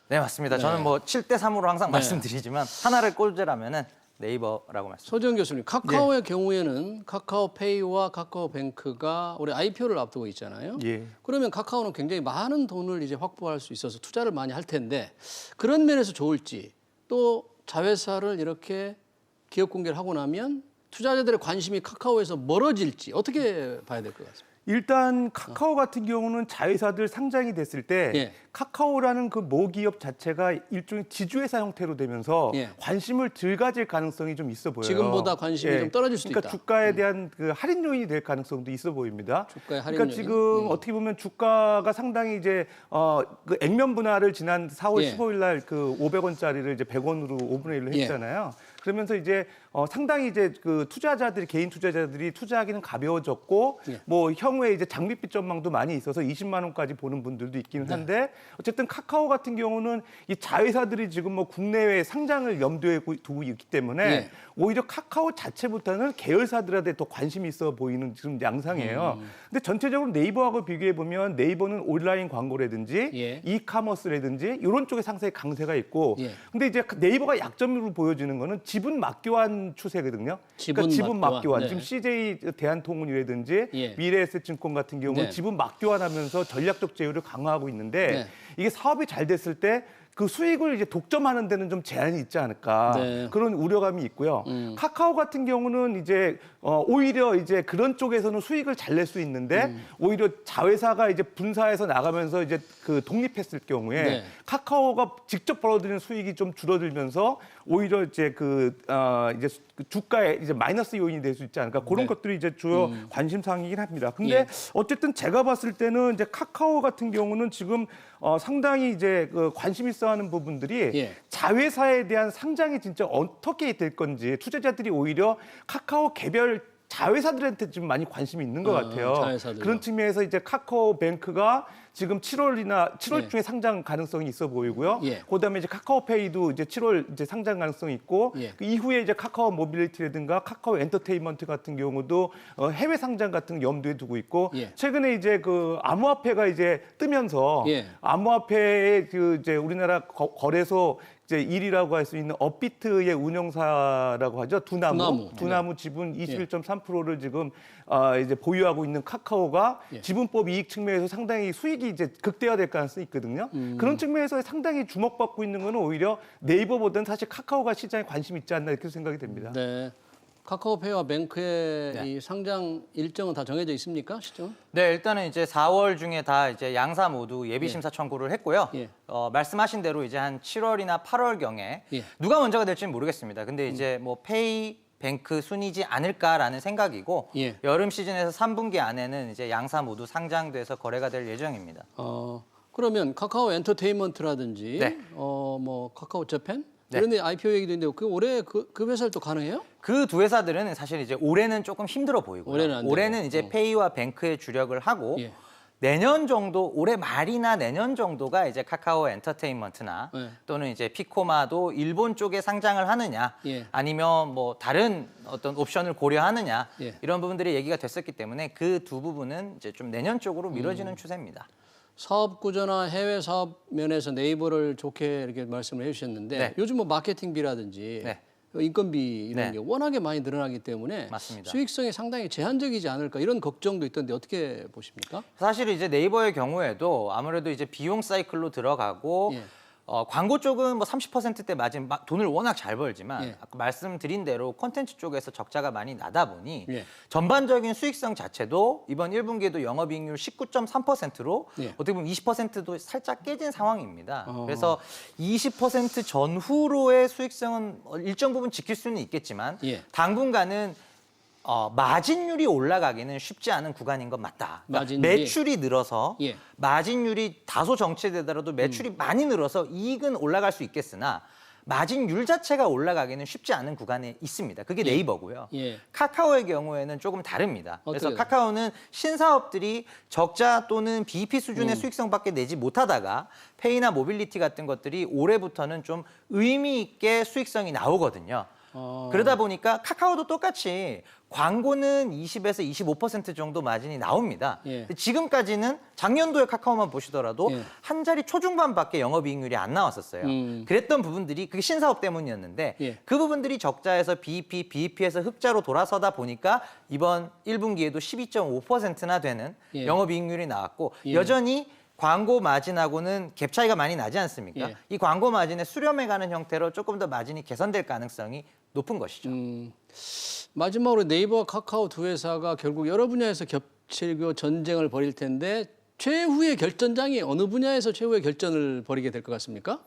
네, 맞습니다. 저는 뭐 7대 3으로 항상 말씀드리지만 하나를 꼽으라면은 네이버라고 말씀. 서지현 교수님, 카카오의 경우에는 카카오페이와 카카오뱅크가 올해 IPO를 앞두고 있잖아요. 예. 그러면 카카오는 굉장히 많은 돈을 이제 확보할 수 있어서 투자를 많이 할 텐데 그런 면에서 좋을지 또 자회사를 이렇게 기업 공개를 하고 나면 투자자들의 관심이 카카오에서 멀어질지 어떻게 봐야 될 것 같습니다. 일단 카카오 같은 경우는 자회사들 상장이 됐을 때 예. 카카오라는 그 모기업 자체가 일종의 지주회사 형태로 되면서 예. 관심을 덜 가질 가능성이 좀 있어 보여요. 지금보다 관심이 좀 떨어질 수도 그러니까 있다. 주가에 대한 그 할인 요인이 될 가능성도 있어 보입니다. 주가의 할인 그러니까 요인? 지금 어떻게 보면 주가가 상당히 이제 그 액면 분할을 지난 4월 예. 15일 날 그 500원짜리를 이제 100원으로 5분의 1로 예. 했잖아요. 그러면서 이제 상당히 이제 그 투자자들이 개인 투자자들이 투자하기는 가벼워졌고 예. 뭐 향후에 이제 장밋빛 전망도 많이 있어서 20만 원까지 보는 분들도 있기는 한데 어쨌든 카카오 같은 경우는 이 자회사들이 지금 뭐 국내외 상장을 염두에 두고 있기 때문에 예. 오히려 카카오 자체보다는 계열사들한테 더 관심이 있어 보이는 지금 양상이에요. 근데 전체적으로 네이버하고 비교해 보면 네이버는 온라인 광고라든지 예. 이커머스라든지 이런 쪽에 상당히 강세가 있고 예. 근데 이제 네이버가 약점으로 보여지는 거는 지분 막교환 추세거든요. 그러니까 지분 막교환. 네. 지금 CJ 대한통운이라든지 예. 미래에셋증권 같은 경우는 네. 지분 막교환하면서 전략적 제휴를 강화하고 있는데 네. 이게 사업이 잘 됐을 때 그 수익을 이제 독점하는 데는 좀 제한이 있지 않을까 네. 그런 우려감이 있고요. 카카오 같은 경우는 이제 오히려 이제 그런 쪽에서는 수익을 잘 낼 수 있는데 오히려 자회사가 이제 분사해서 나가면서 이제 그 독립했을 경우에 네. 카카오가 직접 벌어들이는 수익이 좀 줄어들면서 오히려 이제 이제 주가에 이제 마이너스 요인이 될 수 있지 않을까 그런 네. 것들이 이제 주요 관심사항이긴 합니다. 근데 예. 어쨌든 제가 봤을 때는 이제 카카오 같은 경우는 지금 상당히 이제 그 관심 있어하는 부분들이 예. 자회사에 대한 상장이 진짜 어떻게 될 건지 투자자들이 오히려 카카오 개별 자회사들한테 좀 많이 관심이 있는 것 같아요. 자회사들요. 그런 측면에서 이제 카카오뱅크가 지금 7월 예. 중에 상장 가능성이 있어 보이고요. 예. 그다음에 이제 카카오페이도 이제 7월 이제 상장 가능성이 있고 예. 그 이후에 이제 카카오 모빌리티라든가 카카오 엔터테인먼트 같은 경우도 해외 상장 같은 거 염두에 두고 있고 예. 최근에 이제 그 암호화폐가 이제 뜨면서 예. 암호화폐의 그 이제 우리나라 거래소 이제 1위라고 할 수 있는 업비트의 운영사라고 하죠. 두나무 지분 21.3%를 지금 이제 보유하고 있는 카카오가 예. 지분법 이익 측면에서 상당히 수익이 이제 극대화될 가능성이 있거든요. 그런 측면에서 상당히 주목받고 있는 거는 오히려 네이버보다는 사실 카카오가 시장에 관심이 있지 않나 이렇게 생각이 됩니다. 네. 카카오페이와 뱅크의 이 상장 일정은 다 정해져 있습니까? 시점? 네, 일단은 이제 4월 중에 다 이제 양사 모두 예비 심사 청구를 했고요. 예. 말씀하신 대로 이제 한 7월이나 8월 경에 예. 누가 먼저가 될지는 모르겠습니다. 근데 이제 뭐 페이 뱅크 순이지 않을까라는 생각이고 예. 여름 시즌에서 3분기 안에는 이제 양사 모두 상장돼서 거래가 될 예정입니다. 그러면 카카오 엔터테인먼트라든지 네. 뭐 카카오 재팬 네. 이런 데 IPO 얘기도 있는데 그 올해 그 회사를 또 가능해요? 그 두 회사들은 사실 이제 올해는 조금 힘들어 보이고요. 올해는 안 되고. 올해는 이제 페이와 뱅크에 주력을 하고 예. 내년 정도 올해 말이나 내년 정도가 이제 카카오 엔터테인먼트나 네. 또는 이제 피코마도 일본 쪽에 상장을 하느냐 예. 아니면 뭐 다른 어떤 옵션을 고려하느냐 예. 이런 부분들이 얘기가 됐었기 때문에 그 두 부분은 이제 좀 내년 쪽으로 미뤄지는 추세입니다. 사업 구조나 해외 사업 면에서 네이버를 좋게 이렇게 말씀을 해주셨는데 네. 요즘 뭐 마케팅비라든지 네. 인건비 이런 네. 게 워낙에 많이 늘어나기 때문에 맞습니다. 수익성이 상당히 제한적이지 않을까 이런 걱정도 있던데 어떻게 보십니까? 사실 이제 네이버의 경우에도 아무래도 이제 비용 사이클로 들어가고 예. 광고 쪽은 뭐 30%대 마진 돈을 워낙 잘 벌지만 예. 아까 말씀드린 대로 콘텐츠 쪽에서 적자가 많이 나다 보니 예. 전반적인 수익성 자체도 이번 1분기에도 영업이익률 19.3%로 예. 어떻게 보면 20%도 살짝 깨진 상황입니다. 그래서 20% 전후로의 수익성은 일정 부분 지킬 수는 있겠지만 예. 당분간은 마진율이 올라가기는 쉽지 않은 구간인 건 맞다. 그러니까 마진율이? 매출이 늘어서 예. 마진율이 다소 정체되더라도 매출이 많이 늘어서 이익은 올라갈 수 있겠으나 마진율 자체가 올라가기는 쉽지 않은 구간에 있습니다. 그게 네이버고요. 예. 카카오의 경우에는 조금 다릅니다. 그래서 어떻게 카카오는 신사업들이 적자 또는 BEP 수준의 수익성밖에 내지 못하다가 페이나 모빌리티 같은 것들이 올해부터는 좀 의미 있게 수익성이 나오거든요. 그러다 보니까 카카오도 똑같이 광고는 20에서 25% 정도 마진이 나옵니다. 예. 근데 지금까지는 작년도에 카카오만 보시더라도 예. 한 자리 초중반밖에 영업이익률이 안 나왔었어요. 그랬던 부분들이 그게 신사업 때문이었는데 예. 그 부분들이 적자에서 BEP, BEP에서 흑자로 돌아서다 보니까 이번 1분기에도 12.5%나 되는 예. 영업이익률이 나왔고 예. 여전히 광고 마진하고는 갭 차이가 많이 나지 않습니까? 예. 이 광고 마진에 수렴해 가는 형태로 조금 더 마진이 개선될 가능성이 높은 것이죠. 마지막으로 네이버와 카카오 두 회사가 결국 여러 분야에서 겹치고 전쟁을 벌일 텐데 최후의 결전장이 어느 분야에서 최후의 결전을 벌이게 될 것 같습니까?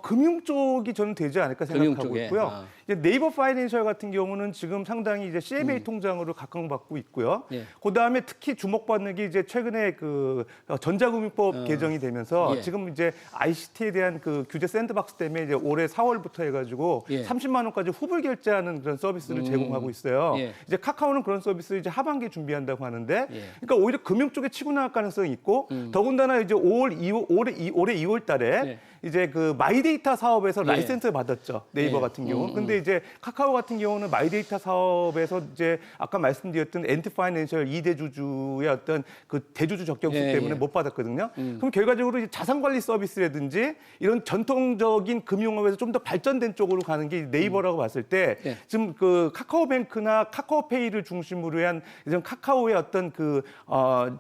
금융 쪽이 저는 되지 않을까 금융 생각하고 쪽에. 있고요. 아. 이제 네이버 파이낸셜 같은 경우는 지금 상당히 이제 CMA 통장으로 각광받고 있고요. 예. 그 다음에 특히 주목받는 게 이제 최근에 그 전자금융법 개정이 되면서 예. 지금 이제 ICT에 대한 그 규제 샌드박스 때문에 이제 올해 4월부터 해가지고 예. 30만 원까지 후불 결제하는 그런 서비스를 제공하고 있어요. 예. 이제 카카오는 그런 서비스를 이제 하반기에 준비한다고 하는데, 예. 그러니까 오히려 금융 쪽에 치고 나갈 가능성이 있고, 더군다나 이제 올해 2월 달에 예. 이제 그 마이데이터 사업에서 예. 라이센스를 받았죠. 네이버 예. 같은 경우. 근데 이제 카카오 같은 경우는 마이데이터 사업에서 이제 아까 말씀드렸던 엔트파이낸셜 2대주주의 어떤 그 대주주 적격수 예, 때문에 예. 못 받았거든요. 그럼 결과적으로 이제 자산관리 서비스라든지 이런 전통적인 금융업에서 좀 더 발전된 쪽으로 가는 게 네이버라고 봤을 때 예. 지금 그 카카오뱅크나 카카오페이를 중심으로 한 이런 카카오의 어떤 그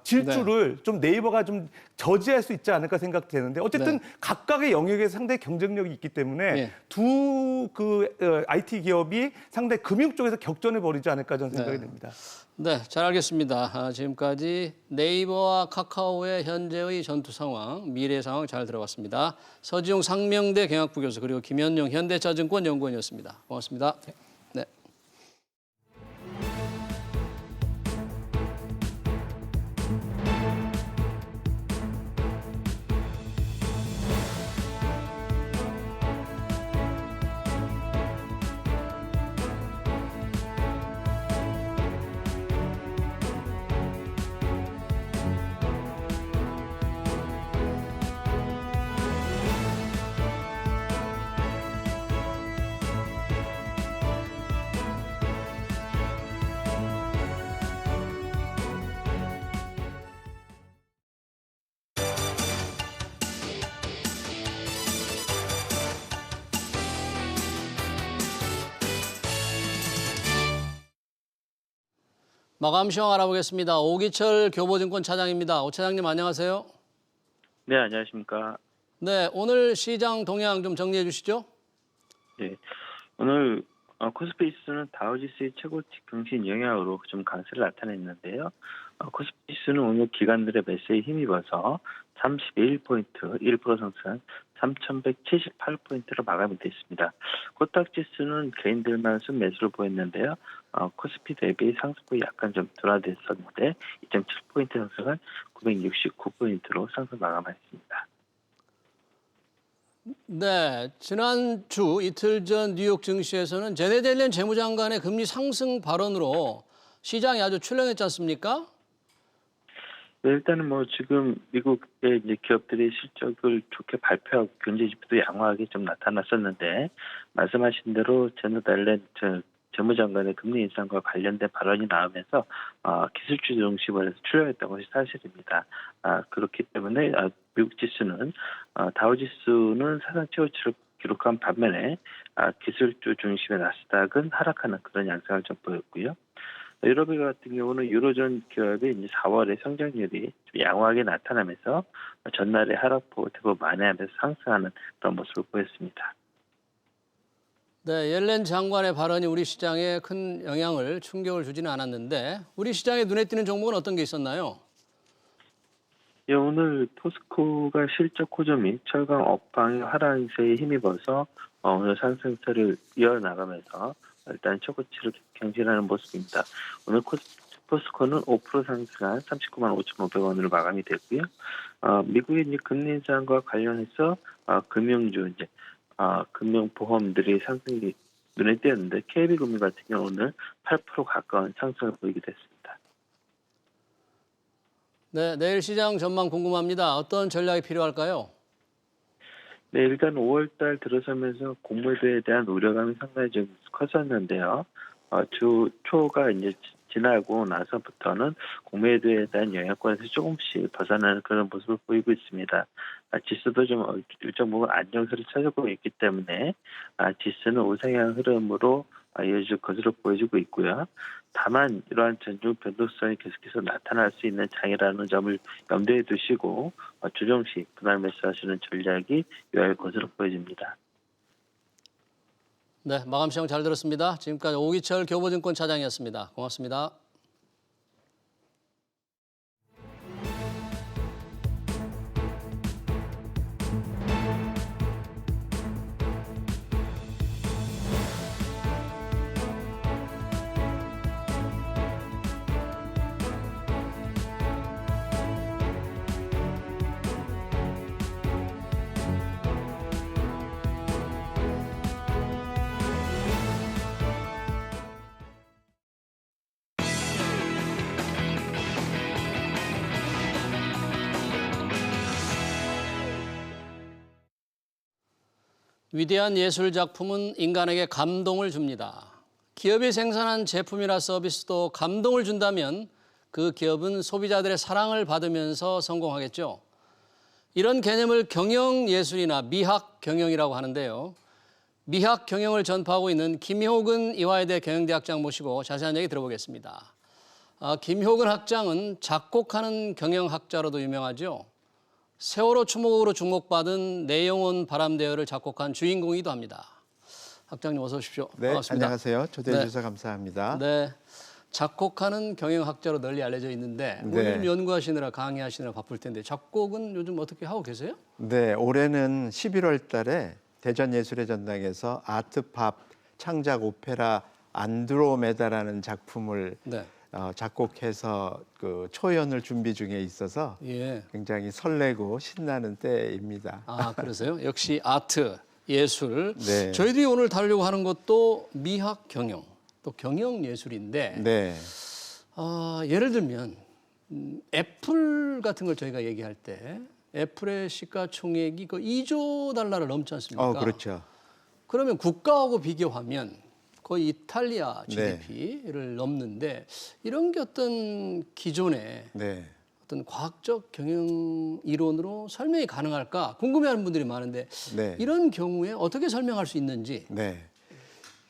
질주를 좀 네이버가 좀 저지할 수 있지 않을까 생각되는데 어쨌든 네. 각각의 영역에서 상당히 경쟁력이 있기 때문에 예. 두 그 IT 기업이 상당히 금융 쪽에서 격전을 벌이지 않을까 저는 생각이 됩니다. 네, 잘 알겠습니다. 지금까지 네이버와 카카오의 현재의 전투 상황, 미래 상황 잘 들어봤습니다. 서지용 상명대 경학부 교수 그리고 김현용 현대차증권 연구원이었습니다. 고맙습니다. 네. 마감 시황 알아보겠습니다. 오기철 교보증권 차장입니다. 오 차장님 안녕하세요. 네, 안녕하십니까. 네, 오늘 시장 동향 좀 정리해 주시죠. 네, 오늘 코스피 지수는 다우지수의 최고치 경신 영향으로 좀 강세를 나타냈는데요. 코스피 지수는 오늘 기관들의 매수에 힘입어서 31포인트, 1% 상승, 3,178포인트로 마감이 됐습니다. 코스닥 지수는 개인들만 순매수를 보였는데요. 코스피 대비 상승폭이 약간 좀 둔화됐었는데 2.7포인트 상승한 969포인트로 상승 마감했습니다. 네, 지난주 이틀 전 뉴욕 증시에서는 제네드 옐런 재무장관의 금리 상승 발언으로 시장이 아주 출렁했지 않습니까? 네, 일단은 뭐 지금 미국의 이제 기업들이 실적을 좋게 발표하고 경제 지표도 양호하게 좀 나타났었는데 말씀하신 대로 제네드 옐런 재무장관의 금리 인상과 관련된 발언이 나오면서 기술주 중심으로 출렁했던 것이 사실입니다. 그렇기 때문에 미국 지수는 다우 지수는 사상 최고치를 기록한 반면에 기술주 중심의 나스닥은 하락하는 그런 양상을 좀 보였고요. 유럽 같은 경우는 유로존 기업이 이제 4월에 성장률이 좀 양호하게 나타나면서 전날의 하락폭을 대부분 만회하면서 상승하는 그런 모습을 보였습니다. 네, 옐렌 장관의 발언이 우리 시장에 큰 영향을 충격을 주지는 않았는데 우리 시장에 눈에 띄는 종목은 어떤 게 있었나요? 예, 오늘 포스코가 실적 호조미 철강 업황의 하락세에 힘입어서 오늘 상승세를 이어나가면서 일단 최고치를 경신하는 모습입니다. 오늘 포스코는 5% 상승한 39만 5,500원으로 마감이 됐고요. 미국의 이제 금리 인상과 관련해서 금융주 이제 금융보험들이 상승이 눈에 띄었는데 KB금융 같은 경우는 8% 가까운 상승을 보이게 됐습니다. 네, 내일 시장 전망 궁금합니다. 어떤 전략이 필요할까요? 네, 일단 5월 달 들어서면서 공무회도에 대한 우려감이 상당히 좀 컸었는데요. 주 초가 이제 지나고 나서부터는 공무회도에 대한 영향권에서 조금씩 벗어나는 그런 모습을 보이고 있습니다. 지수도 좀 일정 부분 안정세를 찾고 있기 때문에 지수는 우상향 흐름으로 이어질 것으로 보여지고 있고요. 다만 이러한 전중 변동성이 계속해서 나타날 수 있는 장이라는 점을 염두에 두시고 조정식 분할 매수하시는 전략이 유효할 것으로 보여집니다. 네, 마감 시험 잘 들었습니다. 지금까지 오기철 교보증권 차장이었습니다. 고맙습니다. 위대한 예술 작품은 인간에게 감동을 줍니다. 기업이 생산한 제품이나 서비스도 감동을 준다면 그 기업은 소비자들의 사랑을 받으면서 성공하겠죠. 이런 개념을 경영예술이나 미학경영이라고 하는데요. 미학경영을 전파하고 있는 김효근 이화여대 경영대학장 모시고 자세한 얘기 들어보겠습니다. 김효근 학장은 작곡하는 경영학자로도 유명하죠. 세월호 추모곡으로 주목받은 내 영혼 바람대어를 작곡한 주인공이기도 합니다. 학장님 어서 오십시오. 네, 반갑습니다. 안녕하세요. 초대해 주셔서 감사합니다. 네, 작곡하는 경영학자로 널리 알려져 있는데 네. 요즘 연구하시느라 강의하시느라 바쁠 텐데 작곡은 요즘 어떻게 하고 계세요? 네, 올해는 11월 달에 대전예술의 전당에서 아트팝 창작 오페라 안드로메다라는 작품을 네. 작곡해서 그 초연을 준비 중에 있어서 예. 굉장히 설레고 신나는 때입니다. 아, 그러세요? 역시 아트, 예술. 네. 저희들이 오늘 다루려고 하는 것도 미학 경영, 또 경영 예술인데 네, 예를 들면 애플 같은 걸 저희가 얘기할 때 애플의 시가총액이 그 2조 달러를 넘지 않습니까? 그렇죠. 그러면 국가하고 비교하면 거의 이탈리아 네. GDP를 넘는데 이런 게 어떤 기존의 네, 어떤 과학적 경영 이론으로 설명이 가능할까 궁금해하는 분들이 많은데 네. 이런 경우에 어떻게 설명할 수 있는지. 네.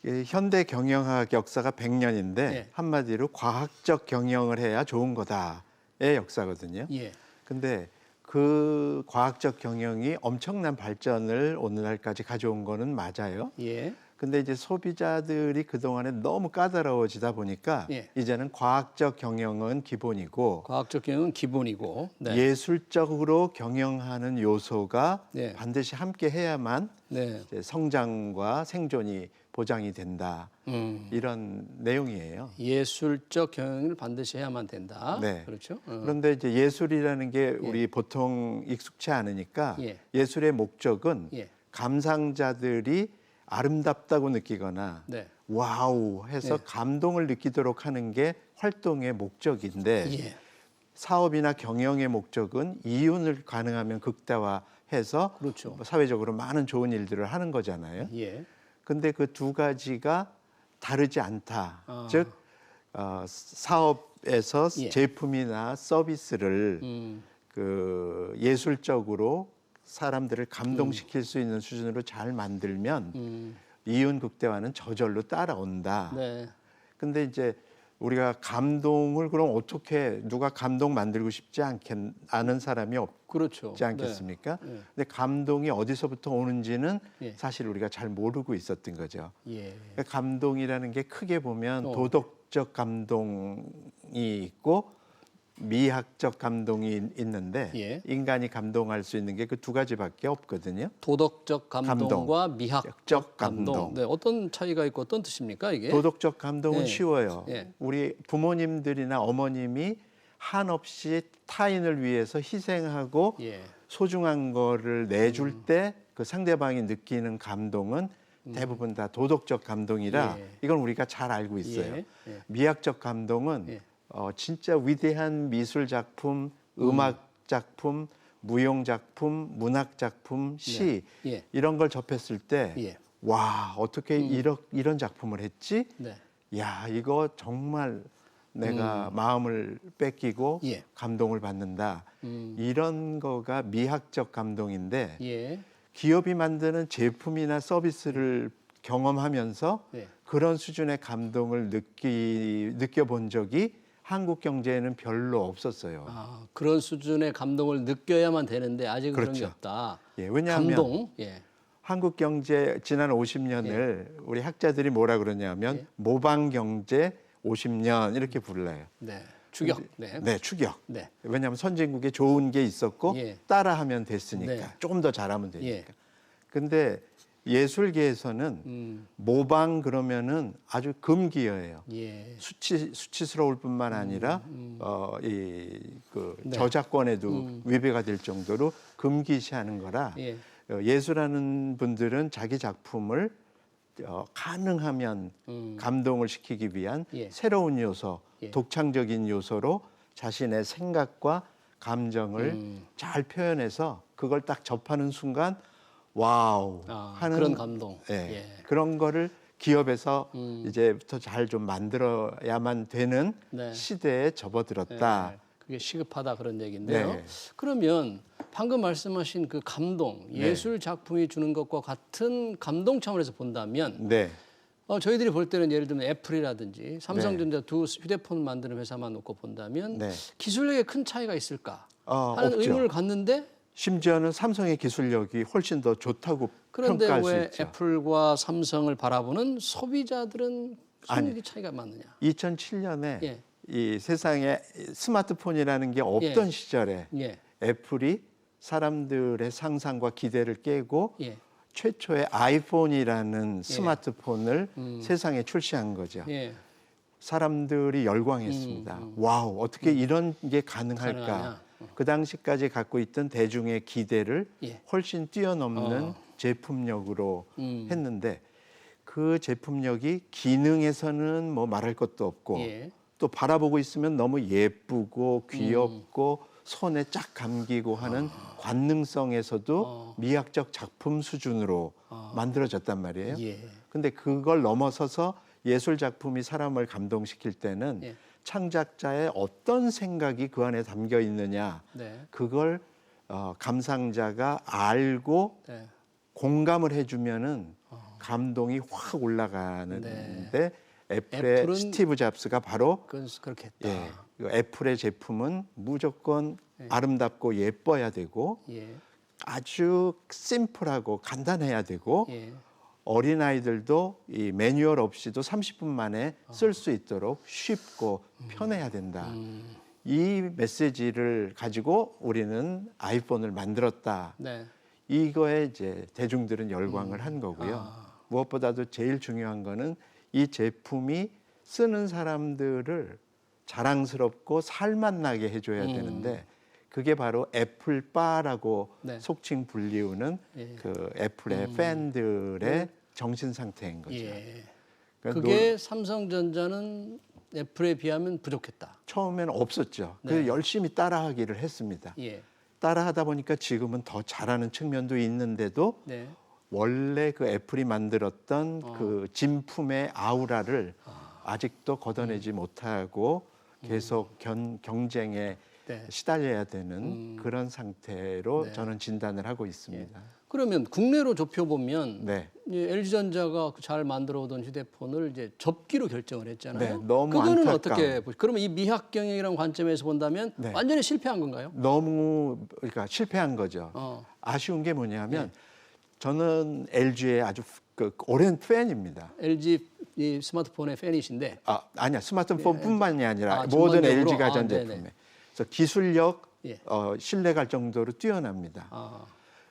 이 현대 경영학 역사가 100년인데 네. 한마디로 과학적 경영을 해야 좋은 거다의 역사거든요. 예. 근데 그 과학적 경영이 엄청난 발전을 오늘날까지 가져온 거는 맞아요. 예. 근데 이제 소비자들이 그동안에 너무 까다로워지다 보니까 예. 이제는 과학적 경영은 기본이고 과학적 경영은 기본이고. 네. 예술적으로 경영하는 요소가 네. 반드시 함께 해야만 네. 이제 성장과 생존이 보장이 된다. 이런 내용이에요. 예술적 경영을 반드시 해야만 된다. 네. 그렇죠. 그런데 이제 예술이라는 게 우리 보통 익숙치 않으니까 예. 예술의 목적은 예. 감상자들이 아름답다고 느끼거나 네. 와우 해서 네. 감동을 느끼도록 하는 게 활동의 목적인데 예. 사업이나 경영의 목적은 이윤을 가능하면 극대화해서 그렇죠. 사회적으로 많은 좋은 일들을 하는 거잖아요. 예. 근데 그 두 가지가 다르지 않다. 아. 즉 사업에서 예. 제품이나 서비스를 그 예술적으로 사람들을 감동시킬 수 있는 수준으로 잘 만들면 이윤 극대화는 저절로 따라온다. 네. 근데 이제 우리가 감동을 그럼 어떻게 누가 감동 만들고 싶지 않은 사람이 그렇죠. 없지 않겠습니까? 네. 네. 근데 감동이 어디서부터 오는지는 예. 사실 우리가 잘 모르고 있었던 거죠. 예. 그러니까 감동이라는 게 크게 보면 도덕적 감동이 있고 미학적 감동이 있는데 예. 인간이 감동할 수 있는 게 그 두 가지밖에 없거든요. 도덕적 감동과 미학적 감동. 감동. 네, 어떤 차이가 있고 어떤 뜻입니까 이게? 도덕적 감동은 예. 쉬워요. 예. 우리 부모님들이나 어머님이 한없이 타인을 위해서 희생하고 예. 소중한 거를 내줄 때 그 상대방이 느끼는 감동은 대부분 다 도덕적 감동이라 예. 이건 우리가 잘 알고 있어요. 예. 예. 미학적 감동은 예. 진짜 위대한 미술 작품, 음악 작품, 무용 작품, 문학 작품, 시 네. 예. 이런 걸 접했을 때 예. 와, 어떻게 이런 작품을 했지? 네. 야, 이거 정말 내가 마음을 뺏기고 예. 감동을 받는다. 이런 거가 미학적 감동인데 예. 기업이 만드는 제품이나 서비스를 경험하면서 네. 그런 수준의 감동을 느껴본 적이 한국 경제에는 별로 없었어요. 아, 그런 수준의 감동을 느껴야만 되는데 아직은 그런 게 그렇죠. 없다. 예, 왜냐하면 감동. 예. 한국 경제 지난 50년을 우리 학자들이 뭐라 그러냐면 예. 모방 경제 50년 이렇게 불러요. 네. 추격. 네. 네, 추격. 네. 왜냐하면 선진국에 좋은 게 있었고 예. 따라하면 됐으니까 네. 조금 더 잘하면 되니까. 예. 근데 예술계에서는 모방 그러면은 아주 금기어예요. 예. 수치스러울 뿐만 아니라 네. 저작권에도 위배가 될 정도로 금기시하는 거라 예. 예술하는 분들은 자기 작품을 가능하면 감동을 시키기 위한 예. 새로운 요소, 예. 독창적인 요소로 자신의 생각과 감정을 잘 표현해서 그걸 딱 접하는 순간 와우 하는 그런 감동. 예, 예. 그런 거를 기업에서 이제부터 잘 좀 만들어야만 되는 네. 시대에 접어들었다. 네, 그게 시급하다 그런 얘기인데요. 네. 그러면 방금 말씀하신 그 감동, 예술 작품이 주는 것과 같은 감동 차원에서 본다면 네, 저희들이 볼 때는 예를 들면 애플이라든지 삼성전자 두 휴대폰 만드는 회사만 놓고 본다면 네. 기술력에 큰 차이가 있을까 하는 없죠. 의문을 갖는데 심지어는 삼성의 기술력이 훨씬 더 좋다고 그런데 평가할 수 왜 있죠. 애플과 삼성을 바라보는 소비자들은 무슨 차이가 많느냐? 2007년에 예. 이 세상에 스마트폰이라는 게 없던 시절에 예. 애플이 사람들의 상상과 기대를 깨고 예. 최초의 아이폰이라는 스마트폰을 세상에 출시한 거죠. 예. 사람들이 열광했습니다. 와우, 어떻게 이런 게 가능할까? 가능하냐? 그 당시까지 갖고 있던 대중의 기대를 예. 훨씬 뛰어넘는 제품력으로 했는데 그 제품력이 기능에서는 뭐 말할 것도 없고 예. 또 바라보고 있으면 너무 예쁘고 귀엽고 손에 쫙 감기고 하는 관능성에서도 미학적 작품 수준으로 만들어졌단 말이에요. 예. 근데 그걸 넘어서서 예술 작품이 사람을 감동시킬 때는 예. 창작자의 어떤 생각이 그 안에 담겨 있느냐 네. 그걸 감상자가 알고 네. 공감을 해주면은 감동이 확 올라가는데 네. 애플의 애플은 스티브 잡스가 바로 그건 그렇겠다. 예, 그 애플의 제품은 무조건 아름답고 예뻐야 되고 예. 아주 심플하고 간단해야 되고 예. 어린아이들도 이 매뉴얼 없이도 30분 만에 쓸 수 있도록 쉽고 편해야 된다. 이 메시지를 가지고 우리는 아이폰을 만들었다. 네. 이거에 이제 대중들은 열광을 한 거고요. 무엇보다도 제일 중요한 거는 이 제품이 쓰는 사람들을 자랑스럽고 살맛나게 해줘야 되는데 그게 바로 애플바라고 네. 속칭 불리우는 예. 그 애플의 팬들의 정신 상태인 거죠. 예. 그러니까 그게 삼성전자는 애플에 비하면 부족했다. 처음에는 없었죠. 네. 그래서 열심히 따라하기를 했습니다. 예. 따라하다 보니까 지금은 더 잘하는 측면도 있는데도 네. 원래 그 애플이 만들었던 그 진품의 아우라를 아직도 걷어내지 못하고 계속 경쟁에 네. 시달려야 되는 그런 상태로 네. 저는 진단을 하고 있습니다. 그러면 국내로 좁혀 보면 네. LG전자가 잘 만들어 오던 휴대폰을 이제 접기로 결정을 했잖아요. 네, 너무 그거는 안타까운. 어떻게 그러면 이 미학 경영이라는 관점에서 본다면 네. 완전히 실패한 건가요? 너무 그러니까 실패한 거죠. 아쉬운 게 뭐냐면 저는 LG의 아주 그 오랜 팬입니다. LG 이 스마트폰의 팬이신데 아니야 스마트폰뿐만이 아니라 아, 모든 전반적으로? LG 아, 가전제품에. 네네. 그래서 기술력 예. 신뢰갈 정도로 뛰어납니다.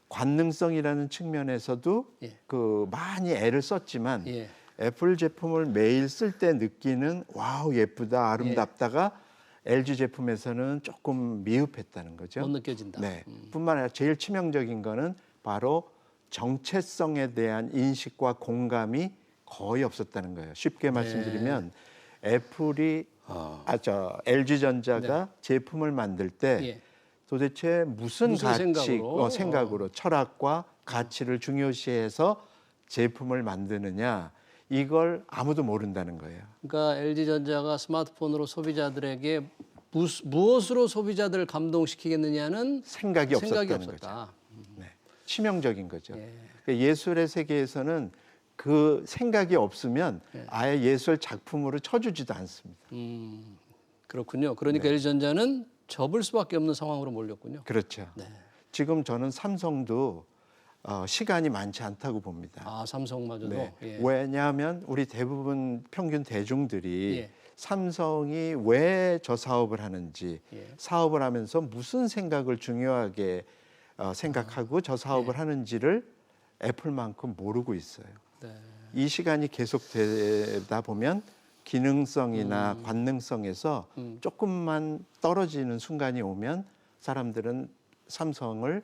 관능성이라는 측면에서도 예. 그 많이 애를 썼지만 예. 애플 제품을 매일 쓸 때 느끼는 와우 예쁘다 아름답다가 LG 제품에서는 조금 미흡했다는 거죠. 못 느껴진다. 네. 뿐만 아니라 제일 치명적인 거는 바로 정체성에 대한 인식과 공감이 거의 없었다는 거예요. 쉽게 말씀드리면 애플이 LG 전자가 제품을 만들 때 예. 도대체 무슨 무슨 가치, 생각으로? 생각으로 철학과 가치를 중요시해서 제품을 만드느냐 이걸 아무도 모른다는 거예요. 그러니까 LG전자가 스마트폰으로 소비자들에게 무엇으로 소비자들을 감동시키겠느냐는 생각이 없었다는 없었다. 네. 치명적인 거죠. 예. 그러니까 예술의 세계에서는 그 생각이 없으면 예. 아예 예술 작품으로 쳐주지도 않습니다. 그렇군요. 그러니까 LG전자는 접을 수밖에 없는 상황으로 몰렸군요. 그렇죠. 네. 지금 저는 삼성도 시간이 많지 않다고 봅니다. 아, 삼성마저도. 네. 예. 왜냐하면 우리 대부분 평균 대중들이 예. 삼성이 왜 저 사업을 하는지 예. 사업을 하면서 무슨 생각을 중요하게 생각하고 저 사업을 하는지를 애플만큼 모르고 있어요. 네. 이 시간이 계속되다 보면 기능성이나 관능성에서 조금만 떨어지는 순간이 오면 사람들은 삼성을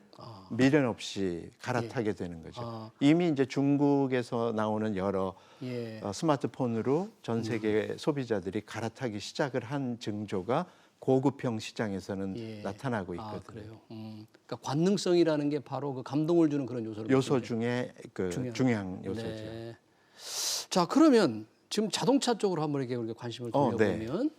미련 없이 갈아타게 되는 거죠. 아. 이미 이제 중국에서 나오는 여러 예. 스마트폰으로 전 세계 소비자들이 갈아타기 시작을 한 징조가 고급형 시장에서는 예. 나타나고 아, 있거든요. 그래요. 그러니까 관능성이라는 게 바로 그 감동을 주는 그런 요소를 요소 말씀드려요. 중에 그 중요한 요소죠. 네. 자, 그러면 지금 자동차 쪽으로 한번 이렇게 우리가 관심을 돌려보면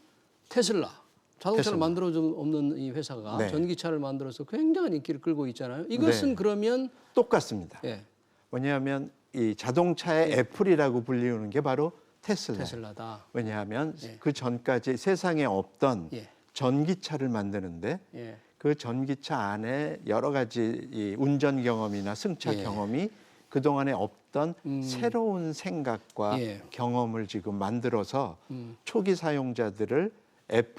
테슬라. 자동차를 테슬라. 만들어 준 없는 이 회사가 네. 전기차를 만들어서 굉장한 인기를 끌고 있잖아요. 이것은 네. 그러면 똑같습니다. 예, 왜냐하면 이 자동차의 애플이라고 불리우는 게 바로 테슬라예요. 테슬라다. 왜냐하면 예. 그 전까지 세상에 없던 예. 전기차를 만드는데 예. 그 전기차 안에 여러 가지 이 운전 경험이나 승차 예. 경험이 그동안에 없던 새로운 생각과 예. 경험을 지금 만들어서 초기 사용자들을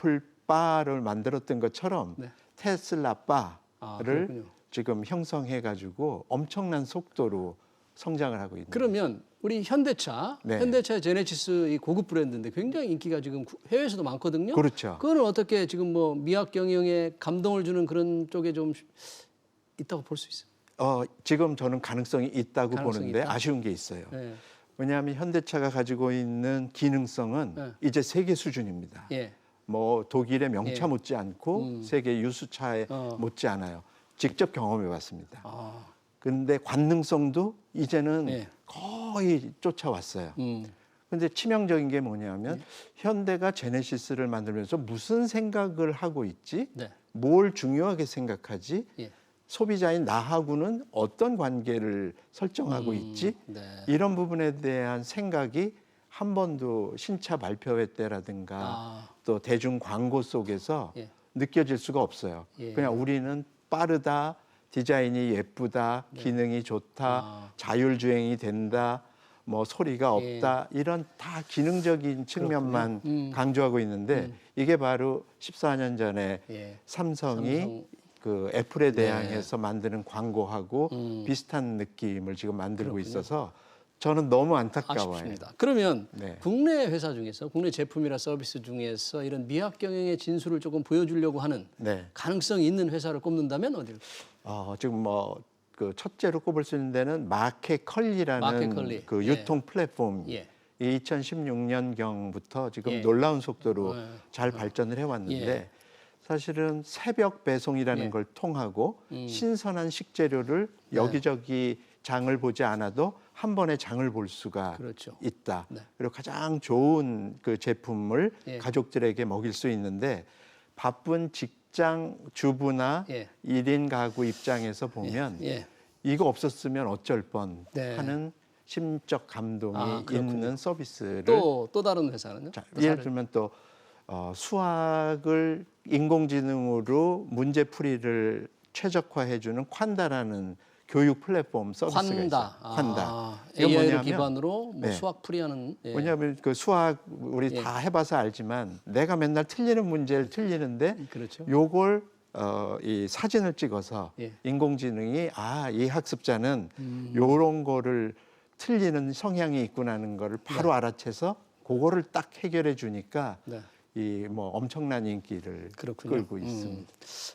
애플바를 만들었던 것처럼 네. 테슬라 바를 그렇군요. 지금 형성해 가지고 엄청난 속도로 성장을 하고 있는 그러면 우리 현대차, 네. 현대차의 제네시스 이 고급 브랜드인데 굉장히 인기가 지금 해외에서도 많거든요. 그렇죠. 그거는 어떻게 지금 뭐 미학 경영에 감동을 주는 그런 쪽에 좀 있다고 볼 수 있어요. 지금 저는 가능성이 있다고 가능성이 보는데 있다? 아쉬운 게 있어요. 네. 왜냐하면 현대차가 가지고 있는 기능성은 네. 이제 세계 수준입니다. 예. 뭐 독일의 명차 예. 못지않고 세계 유수차에 못지않아요. 직접 경험해봤습니다. 아, 근데 관능성도 이제는 예. 거의 쫓아왔어요. 음. 근데 치명적인 게 뭐냐면 현대가 제네시스를 만들면서 무슨 생각을 하고 있지? 네. 뭘 중요하게 생각하지? 예. 소비자인 나하고는 어떤 관계를 설정하고 있지? 네. 이런 부분에 대한 생각이 한 번도 신차 발표회 때라든가 아. 또 대중 광고 속에서 예. 느껴질 수가 없어요. 예. 그냥 우리는 빠르다, 디자인이 예쁘다, 기능이 좋다, 아. 자율주행이 된다, 뭐 소리가 예. 없다 이런 다 기능적인 측면만 강조하고 있는데 이게 바로 14년 전에 예. 삼성이 삼성. 그 애플에 대항해서 만드는 광고하고 음. 비슷한 느낌을 지금 만들고 있어서 저는 너무 안타까워요. 아쉽습니다. 그러면 네. 국내 회사 중에서 국내 제품이나 서비스 중에서 이런 미학 경영의 진수를 조금 보여주려고 하는 네. 가능성이 있는 회사를 꼽는다면 어디를? 지금 뭐 그 첫째로 꼽을 수 있는 데는 마켓컬리라는 마켓컬리. 그 예. 유통 플랫폼. 예. 2016년경부터 지금 예. 놀라운 속도로 예. 잘 발전을 해왔는데 예. 사실은 새벽 배송이라는 예. 걸 통하고 신선한 식재료를 여기저기 장을 보지 않아도 한 번에 장을 볼 수가 그렇죠. 있다. 네. 그리고 가장 좋은 그 제품을 예. 가족들에게 먹일 수 있는데 바쁜 직장 주부나 예. 1인 가구 입장에서 보면 예. 이거 없었으면 어쩔 뻔 네. 하는 심적 감동이 그렇군요. 있는 서비스를 또 다른 회사는요? 자, 또 예를 사례. 들면 또 수학을 인공지능으로 문제풀이를 최적화해주는 콴다라는 교육 플랫폼 서비스가 있어요. 콴다. 이건 AI를 뭐냐면 기반으로 뭐 네. 수학 풀이하는. 예. 왜냐하면 그 수학 우리 예. 다 해봐서 알지만 내가 맨날 틀리는 문제를 틀리는데 그렇죠. 요걸 이 사진을 찍어서 예. 인공지능이 이 학습자는 요런 거를 틀리는 성향이 있구나는 거를 바로 알아채서 그거를 딱 해결해 주니까 네. 이 뭐 엄청난 인기를 그렇군요. 끌고 있습니다.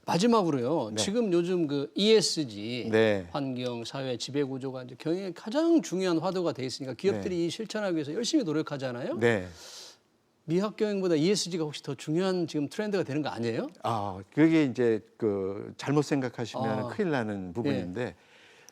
마지막으로요. 네. 지금 요즘 그 ESG 네. 환경, 사회, 지배 구조가 이제 경영에 가장 중요한 화두가 돼 있으니까 기업들이 이 실천하기 위해서 열심히 노력하잖아요. 네. 미학경영보다 ESG가 혹시 더 중요한 지금 트렌드가 되는 거 아니에요? 그게 이제 그 잘못 생각하시면 아. 큰일 나는 부분인데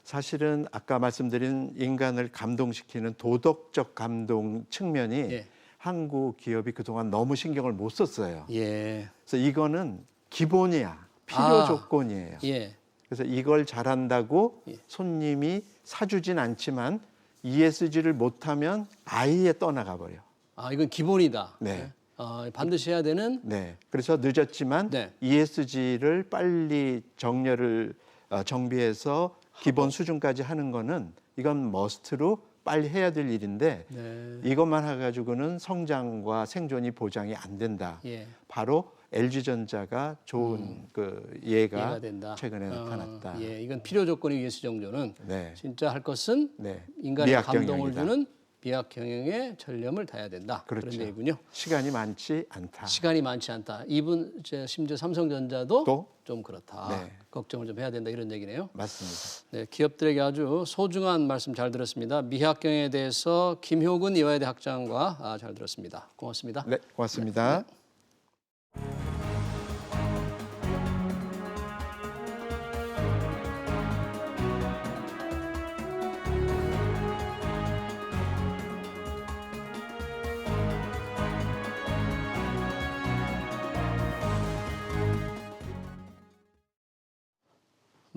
사실은 아까 말씀드린 인간을 감동시키는 도덕적 감동 측면이 예. 한국 기업이 그동안 너무 신경을 못 썼어요. 예. 그래서 이거는 기본이야. 필요 아. 조건이에요. 예. 그래서 이걸 잘한다고 예. 손님이 사주진 않지만 ESG를 못하면 아예 떠나가 버려. 이건 기본이다. 네. 반드시 해야 되는. 네. 그래서 늦었지만 네. ESG를 빨리 정비해서 기본 수준까지 하는 거는 이건 머스트로 빨리 해야 될 일인데 네. 이것만 해가지고는 성장과 생존이 보장이 안 된다. 예. 바로 LG전자가 좋은 그 예가 이해가 된다. 최근에 나타났다. 예, 이건 필요 조건이 ESG 정조는 네. 진짜 할 것은 네. 인간의 미학 감동을 경영이다. 주는 비약 경영에 전념을 다해야 된다. 그렇죠. 그런 얘기군요. 시간이 많지 않다. 시간이 많지 않다. 이분 심지어 삼성전자도 또? 좀 그렇다. 네. 걱정을 좀 해야 된다 이런 얘기네요. 맞습니다. 네, 기업들에게 아주 소중한 말씀 잘 들었습니다. 미학 경영에 대해서 김효근 이화여대 학장과 잘 들었습니다. 고맙습니다. 네, 고맙습니다.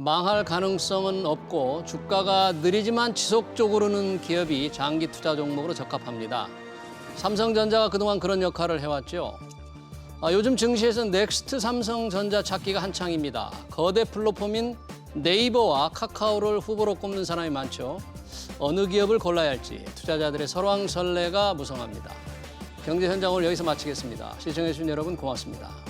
망할 가능성은 없고 주가가 느리지만 지속적으로는 기업이 장기 투자 종목으로 적합합니다. 삼성전자가 그동안 그런 역할을 해왔죠. 요즘 증시에서 넥스트 삼성전자 찾기가 한창입니다. 거대 플랫폼인 네이버와 카카오를 후보로 꼽는 사람이 많죠. 어느 기업을 골라야 할지 투자자들의 설왕설래가 무성합니다. 경제 현장을 여기서 마치겠습니다. 시청해주신 여러분 고맙습니다.